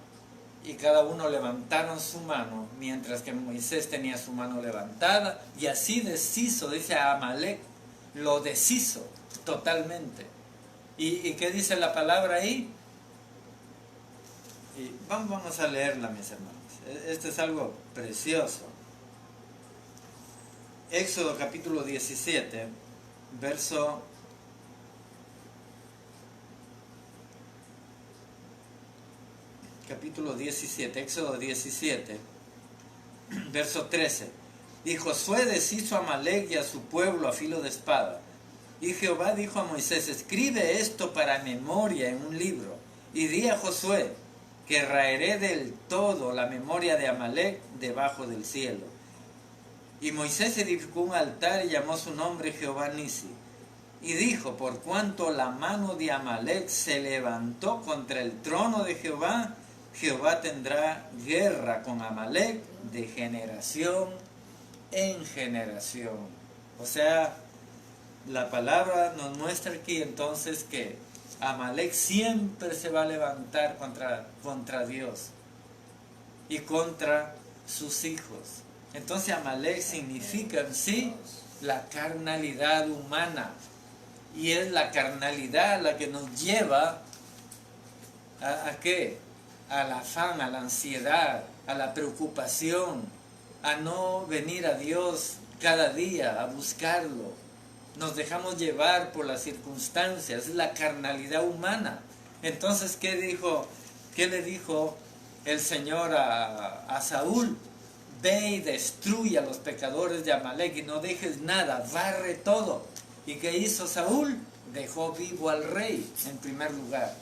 y cada uno levantaron su mano, mientras que Moisés tenía su mano levantada, y así deshizo, dice Amalek, lo deshizo totalmente. ¿Y qué dice la palabra ahí? Y vamos a leerla, mis hermanos. Esto es algo precioso. Éxodo capítulo 17, verso capítulo 17, Éxodo 17, verso 13. Y Josué deshizo a Amalek y a su pueblo a filo de espada. Y Jehová dijo a Moisés, escribe esto para memoria en un libro, y di a Josué que raeré del todo la memoria de Amalek debajo del cielo. Y Moisés edificó un altar y llamó su nombre Jehová Nisi. Y dijo, por cuanto la mano de Amalek se levantó contra el trono de Jehová, Jehová tendrá guerra con Amalek de generación en generación. O sea, la palabra nos muestra aquí entonces que Amalek siempre se va a levantar contra Dios y contra sus hijos. Entonces Amalek significa en sí la carnalidad humana. Y es la carnalidad la que nos lleva ¿a qué? Al afán, a la ansiedad, a la preocupación, a no venir a Dios cada día, a buscarlo. Nos dejamos llevar por las circunstancias, es la carnalidad humana. Entonces, ¿qué le dijo el Señor a Saúl? Ve y destruye a los pecadores de Amalek y no dejes nada, barre todo. ¿Y qué hizo Saúl? Dejó vivo al rey en primer lugar,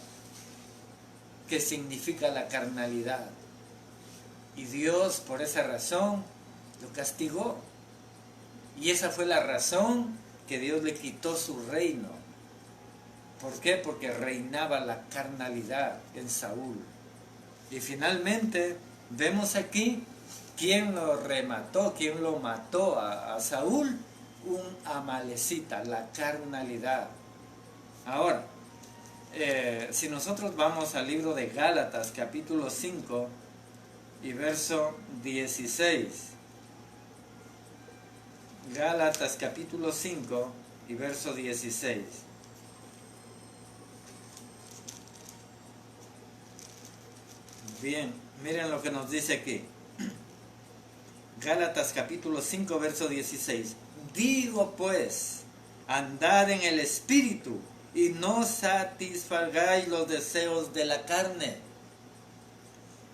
que significa la carnalidad. Y Dios por esa razón lo castigó. Y esa fue la razón que Dios le quitó su reino. ¿Por qué? Porque reinaba la carnalidad en Saúl. Y finalmente vemos aquí quién lo remató, quién lo mató a Saúl. Un amalecita, la carnalidad. Ahora, si nosotros vamos al libro de Gálatas, capítulo 5 y verso 16. Gálatas, capítulo 5 y verso 16. Bien, miren lo que nos dice aquí. Gálatas, capítulo 5, verso 16. Digo pues, andad en el Espíritu, y no satisfagáis los deseos de la carne.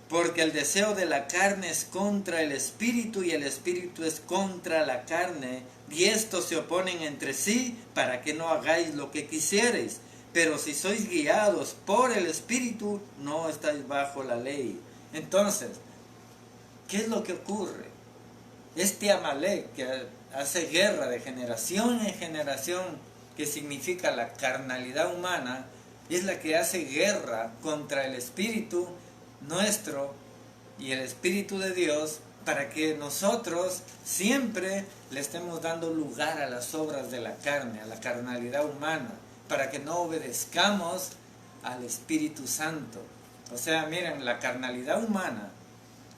Porque el deseo de la carne es contra el Espíritu, y el Espíritu es contra la carne, y estos se oponen entre sí, para que no hagáis lo que quisiereis. Pero si sois guiados por el Espíritu, no estáis bajo la ley. Entonces, ¿qué es lo que ocurre? Este Amalek que hace guerra de generación en generación, que significa la carnalidad humana, es la que hace guerra contra el Espíritu nuestro y el Espíritu de Dios, para que nosotros siempre le estemos dando lugar a las obras de la carne, a la carnalidad humana, para que no obedezcamos al Espíritu Santo. O sea, miren, la carnalidad humana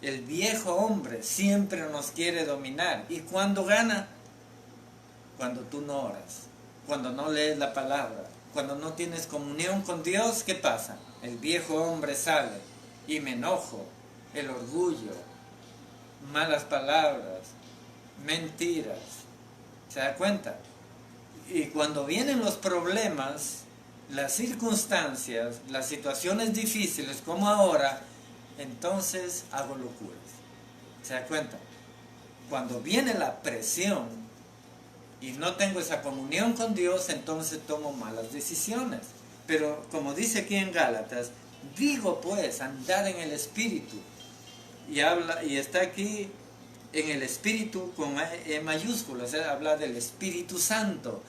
el viejo hombre siempre nos quiere dominar. ¿Y cuándo gana? Cuando tú no oras, cuando no lees la palabra, cuando no tienes comunión con Dios. ¿Qué pasa? El viejo hombre sale y me enojo, el orgullo, malas palabras, mentiras. ¿Se da cuenta? Y cuando vienen los problemas, las circunstancias, las situaciones difíciles como ahora, entonces hago locuras. ¿Se da cuenta? Cuando viene la presión y no tengo esa comunión con Dios, entonces tomo malas decisiones. Pero como dice aquí en Gálatas, digo pues, andad en el Espíritu. Y está aquí en el Espíritu con E mayúscula, o sea, habla del Espíritu Santo.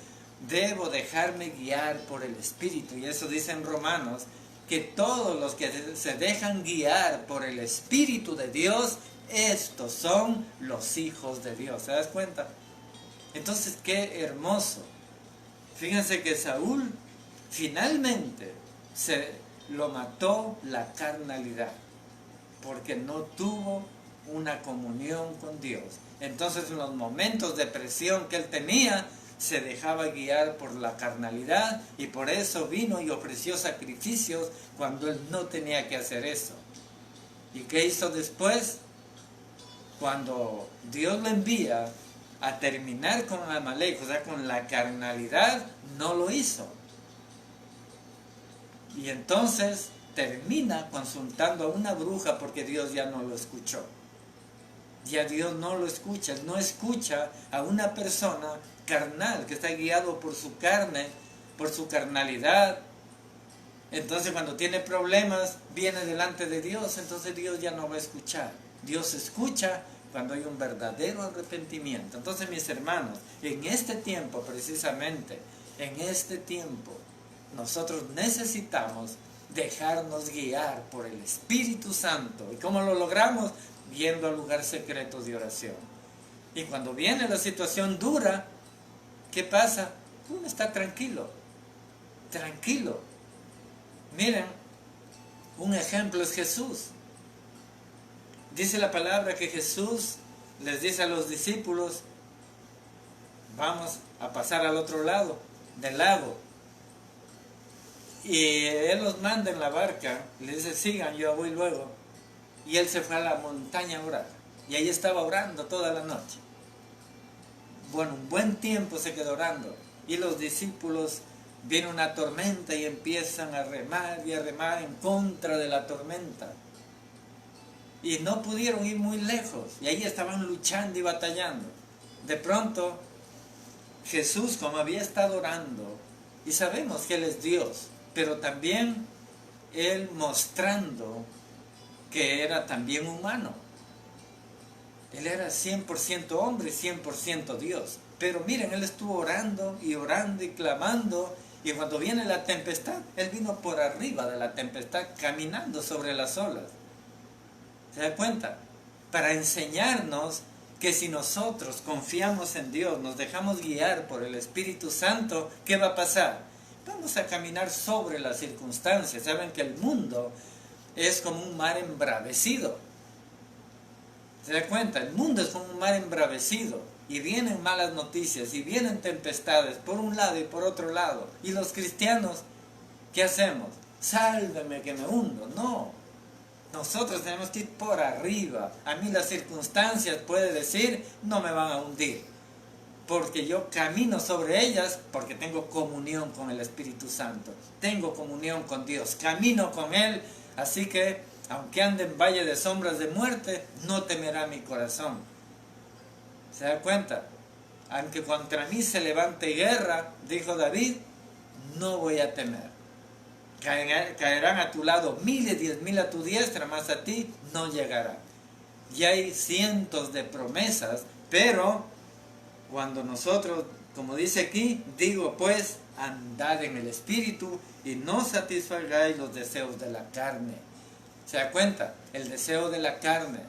Debo dejarme guiar por el Espíritu. Y eso dice en Romanos, que todos los que se dejan guiar por el Espíritu de Dios, estos son los hijos de Dios. ¿Se das cuenta? Entonces, qué hermoso. Fíjense que Saúl finalmente lo mató la carnalidad, porque no tuvo una comunión con Dios. Entonces, en los momentos de presión que él tenía, se dejaba guiar por la carnalidad, y por eso vino y ofreció sacrificios cuando él no tenía que hacer eso. ¿Y qué hizo después? Cuando Dios lo envía a terminar con Amalek, o sea, con la carnalidad, no lo hizo. Y entonces termina consultando a una bruja porque Dios ya no lo escuchó. Ya Dios no lo escucha, no escucha a una persona carnal que está guiado por su carne, por su carnalidad. Entonces cuando tiene problemas, viene delante de Dios, entonces Dios ya no va a escuchar. Dios escucha cuando hay un verdadero arrepentimiento. Entonces, mis hermanos, en este tiempo precisamente, en este tiempo, nosotros necesitamos dejarnos guiar por el Espíritu Santo. ¿Y cómo lo logramos? Yendo al lugar secreto de oración. Y cuando viene la situación dura, ¿qué pasa? Uno está tranquilo, tranquilo. Miren, un ejemplo es Jesús. Dice la palabra que Jesús les dice a los discípulos, vamos a pasar al otro lado del lago. Y Él los manda en la barca, les dice, sigan, yo voy luego. Y Él se fue a la montaña a orar. Y ahí estaba orando toda la noche. Bueno, un buen tiempo se quedó orando. Y los discípulos, viene una tormenta y empiezan a remar y a remar en contra de la tormenta. Y no pudieron ir muy lejos. Y ahí estaban luchando y batallando. De pronto, Jesús, como había estado orando, y sabemos que Él es Dios, pero también Él mostrando que era también humano. Él era 100% hombre y 100% Dios. Pero miren, Él estuvo orando y clamando. Y cuando viene la tempestad, Él vino por arriba de la tempestad, caminando sobre las olas. ¿Se da cuenta? Para enseñarnos que si nosotros confiamos en Dios, nos dejamos guiar por el Espíritu Santo, ¿qué va a pasar? Vamos a caminar sobre las circunstancias. Saben que el mundo es como un mar embravecido. ¿Se da cuenta? El mundo es como un mar embravecido. Y vienen malas noticias, y vienen tempestades por un lado y por otro lado. Y los cristianos, ¿qué hacemos? Sálveme que me hundo. No. Nosotros tenemos que ir por arriba. A mí las circunstancias, puede decir, no me van a hundir. Porque yo camino sobre ellas, porque tengo comunión con el Espíritu Santo. Tengo comunión con Dios. Camino con Él. Así que, aunque ande en valle de sombras de muerte, no temerá mi corazón. ¿Se da cuenta? Aunque contra mí se levante guerra, dijo David, no voy a temer. Caerán a tu lado 1000 y 10,000 a tu diestra, mas a ti no llegará. Y hay cientos de promesas, pero cuando nosotros, como dice aquí, digo pues, andad en el Espíritu y no satisfagáis los deseos de la carne. ¿Se da cuenta? El deseo de la carne.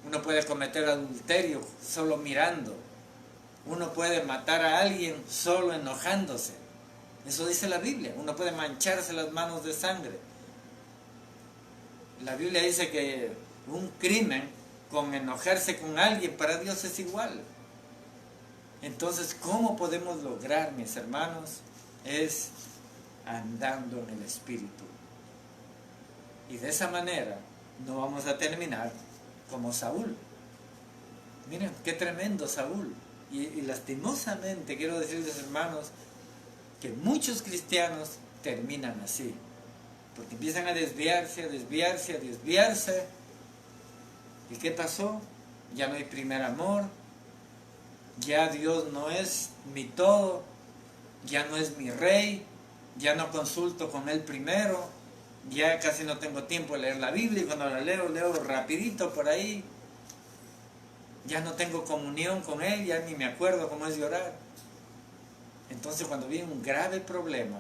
Uno puede cometer adulterio solo mirando. Uno puede matar a alguien solo enojándose. Eso dice la Biblia. Uno puede mancharse las manos de sangre. La Biblia dice que un crimen con enojarse con alguien, para Dios es igual. Entonces, ¿cómo podemos lograr, mis hermanos? Es andando en el Espíritu. Y de esa manera no vamos a terminar como Saúl. Miren, qué tremendo Saúl. Y lastimosamente quiero decirles, hermanos, que muchos cristianos terminan así. Porque empiezan a desviarse, a desviarse, a desviarse. ¿Y qué pasó? Ya no hay primer amor. Ya Dios no es mi todo. Ya no es mi rey. Ya no consulto con Él primero. Ya casi no tengo tiempo de leer la Biblia. Y cuando la leo, leo rapidito por ahí. Ya no tengo comunión con Él. Ya ni me acuerdo cómo es de orar. Entonces cuando viene un grave problema,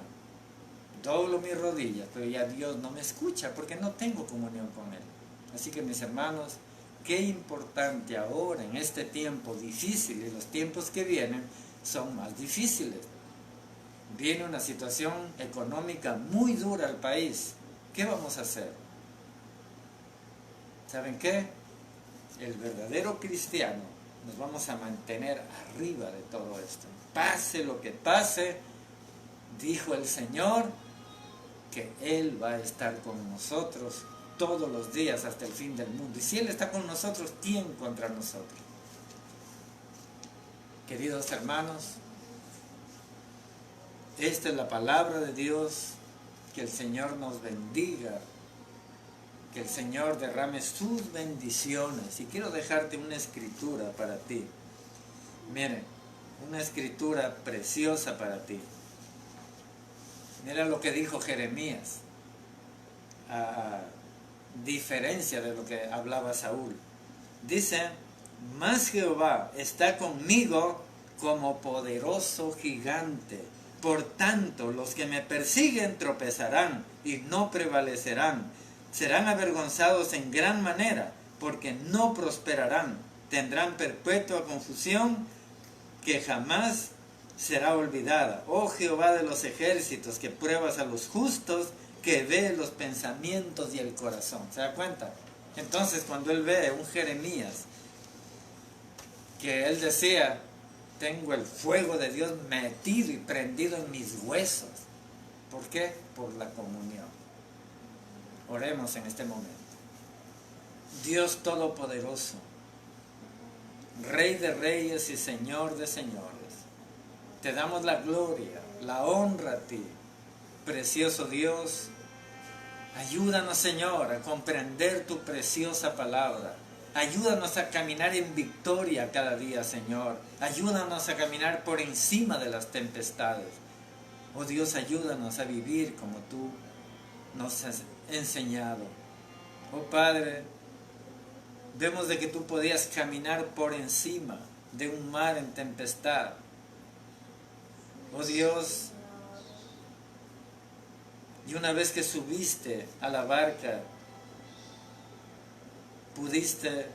doblo mis rodillas, pero ya Dios no me escucha porque no tengo comunión con Él. Así que, mis hermanos, qué importante ahora en este tiempo difícil, y los tiempos que vienen son más difíciles. Viene una situación económica muy dura al país. ¿Qué vamos a hacer? ¿Saben qué? El verdadero cristiano nos vamos a mantener arriba de todo esto. Pase lo que pase, dijo el Señor, que Él va a estar con nosotros todos los días hasta el fin del mundo. Y si Él está con nosotros, ¿quién contra nosotros? Queridos hermanos, esta es la palabra de Dios. Que el Señor nos bendiga, que el Señor derrame sus bendiciones. Y quiero dejarte una escritura para ti. Miren, una escritura preciosa para ti. Mira lo que dijo Jeremías, a diferencia de lo que hablaba Saúl. Dice: mas Jehová está conmigo como poderoso gigante. Por tanto, los que me persiguen tropezarán y no prevalecerán. Serán avergonzados en gran manera, porque no prosperarán. Tendrán perpetua confusión que jamás será olvidada. Oh Jehová de los ejércitos, que pruebas a los justos, que ve los pensamientos y el corazón. ¿Se da cuenta? Entonces, cuando él ve un Jeremías, que él decía: tengo el fuego de Dios metido y prendido en mis huesos. ¿Por qué? Por la comunión. Oremos en este momento. Dios Todopoderoso, Rey de reyes y Señor de señores, te damos la gloria, la honra a ti, precioso Dios. Ayúdanos, Señor, a comprender tu preciosa palabra. Ayúdanos a caminar en victoria cada día, Señor. Ayúdanos a caminar por encima de las tempestades. Oh Dios, ayúdanos a vivir como tú nos has enseñado. Oh Padre, vemos de que tú podías caminar por encima de un mar en tempestad. Oh Dios, y una vez que subiste a la barca, pudiste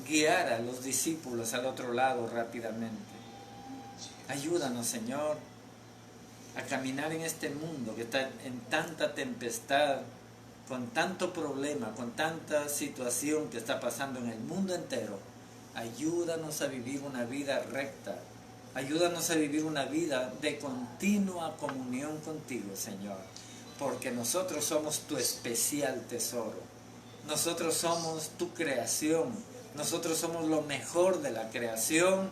guiar a los discípulos al otro lado rápidamente. Ayúdanos, Señor, a caminar en este mundo que está en tanta tempestad, con tanto problema, con tanta situación que está pasando en el mundo entero. Ayúdanos a vivir una vida recta. Ayúdanos a vivir una vida de continua comunión contigo, Señor, porque nosotros somos tu especial tesoro. Nosotros somos tu creación. Nosotros somos lo mejor de la creación.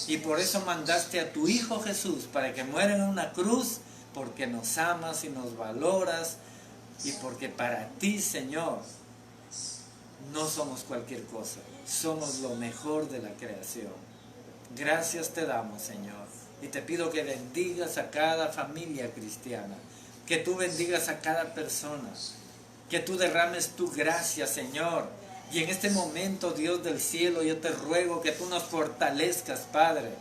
Y por eso mandaste a tu Hijo Jesús para que muera en una cruz, porque nos amas y nos valoras. Y porque para ti, Señor, no somos cualquier cosa. Somos lo mejor de la creación. Gracias te damos, Señor. Y te pido que bendigas a cada familia cristiana. Que tú bendigas a cada persona. Que tú derrames tu gracia, Señor. Y en este momento, Dios del cielo, yo te ruego que tú nos fortalezcas, Padre.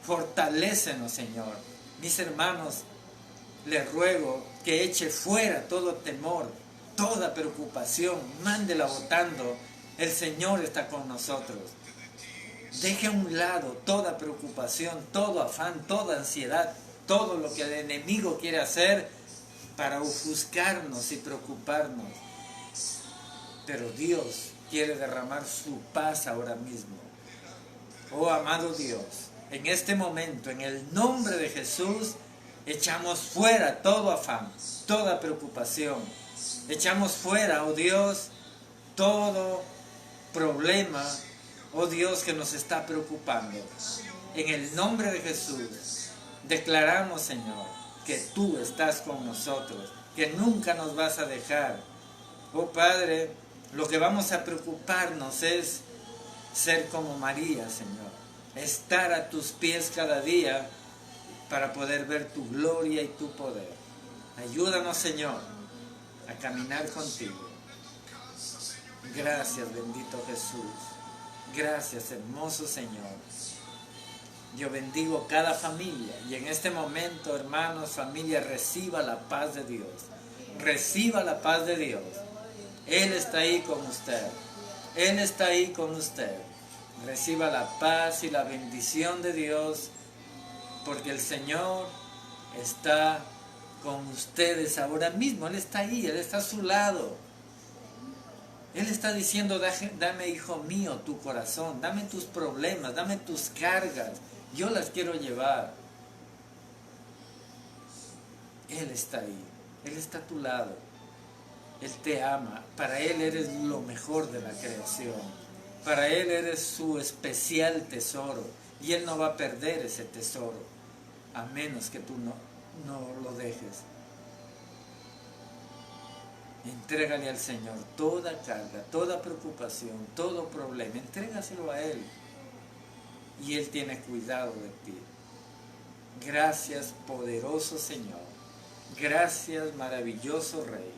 Fortalécenos, Señor. Mis hermanos, les ruego que eche fuera todo temor, toda preocupación. Mándela botando. El Señor está con nosotros. Deje a un lado toda preocupación, todo afán, toda ansiedad, todo lo que el enemigo quiere hacer para ofuscarnos y preocuparnos. Pero Dios quiere derramar su paz ahora mismo. Oh amado Dios, en este momento, en el nombre de Jesús, echamos fuera todo afán, toda preocupación. Echamos fuera, oh Dios, todo problema, oh Dios, que nos está preocupando. En el nombre de Jesús, declaramos, Señor, que tú estás con nosotros, que nunca nos vas a dejar. Oh Padre, lo que vamos a preocuparnos es ser como María, Señor. Estar a tus pies cada día para poder ver tu gloria y tu poder. Ayúdanos, Señor, a caminar contigo. Gracias, bendito Jesús. Gracias, hermoso Señor. Yo bendigo cada familia y en este momento, hermanos, familia, reciba la paz de Dios. Reciba la paz de Dios. Él está ahí con usted. Él está ahí con usted. Reciba la paz y la bendición de Dios, porque el Señor está con ustedes ahora mismo. Él está ahí, Él está a su lado. Él está diciendo, dame, hijo mío, tu corazón, dame tus problemas, dame tus cargas, yo las quiero llevar. Él está ahí, Él está a tu lado, Él te ama, para Él eres lo mejor de la creación, para Él eres su especial tesoro, y Él no va a perder ese tesoro, a menos que tú no lo dejes. Entrégale al Señor toda carga, toda preocupación, todo problema. Entrégaselo a Él. Y Él tiene cuidado de ti. Gracias, poderoso Señor. Gracias, maravilloso Rey.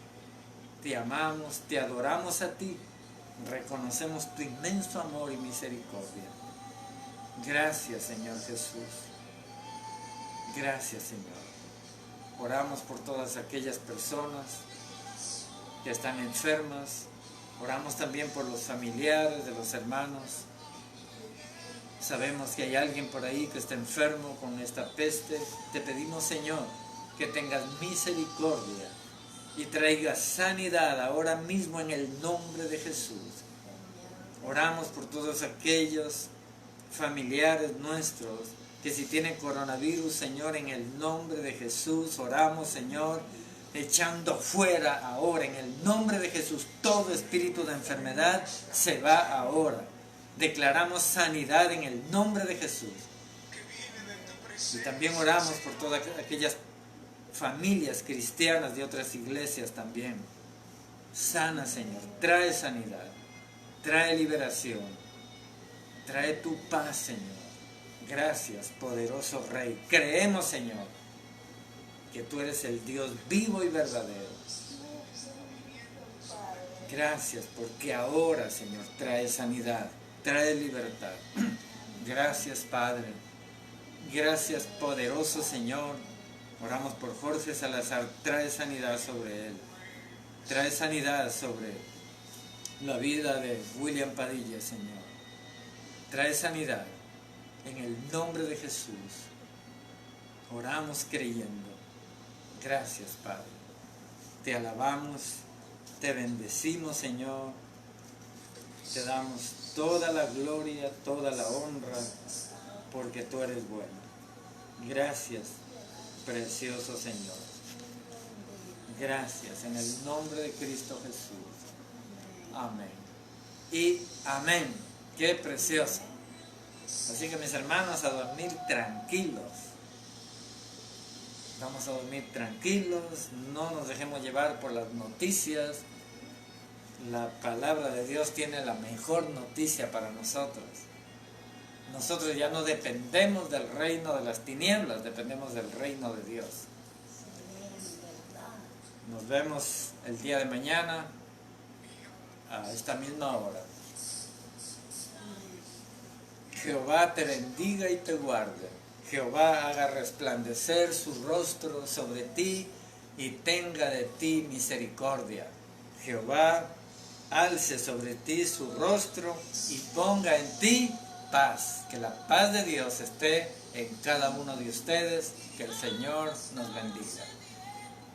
Te amamos, te adoramos a ti. Reconocemos tu inmenso amor y misericordia. Gracias, Señor Jesús. Gracias, Señor. Oramos por todas aquellas personas que están enfermas. Oramos también por los familiares de los hermanos. Sabemos que hay alguien por ahí que está enfermo con esta peste. Te pedimos, Señor, que tengas misericordia y traigas sanidad ahora mismo en el nombre de Jesús. Oramos por todos aquellos familiares nuestros que si tienen coronavirus, Señor, en el nombre de Jesús, oramos, Señor, echando fuera ahora, en el nombre de Jesús, todo espíritu de enfermedad se va ahora. Declaramos sanidad en el nombre de Jesús. Y también oramos por todas aquellas familias cristianas de otras iglesias también. Sana, Señor, trae sanidad, trae liberación, trae tu paz, Señor. Gracias, poderoso Rey. Creemos, Señor, que tú eres el Dios vivo y verdadero. Gracias porque ahora, Señor, trae sanidad, trae libertad. Gracias, Padre. Gracias, poderoso Señor. Oramos por Jorge Salazar. Trae sanidad sobre él. Trae sanidad sobre la vida de William Padilla, Señor. Trae sanidad en el nombre de Jesús. Oramos creyendo. Gracias, Padre. Te alabamos, te bendecimos, Señor. Te damos toda la gloria, toda la honra, porque tú eres bueno. Gracias, precioso Señor. Gracias, en el nombre de Cristo Jesús. Amén. Y amén. Qué precioso. Así que mis hermanos, a dormir tranquilos. Vamos a dormir tranquilos, no nos dejemos llevar por las noticias. La palabra de Dios tiene la mejor noticia para nosotros. Nosotros ya no dependemos del reino de las tinieblas, dependemos del reino de Dios. Nos vemos el día de mañana a esta misma hora. Jehová te bendiga y te guarde. Jehová haga resplandecer su rostro sobre ti y tenga de ti misericordia. Jehová alce sobre ti su rostro y ponga en ti paz. Que la paz de Dios esté en cada uno de ustedes. Que el Señor nos bendiga.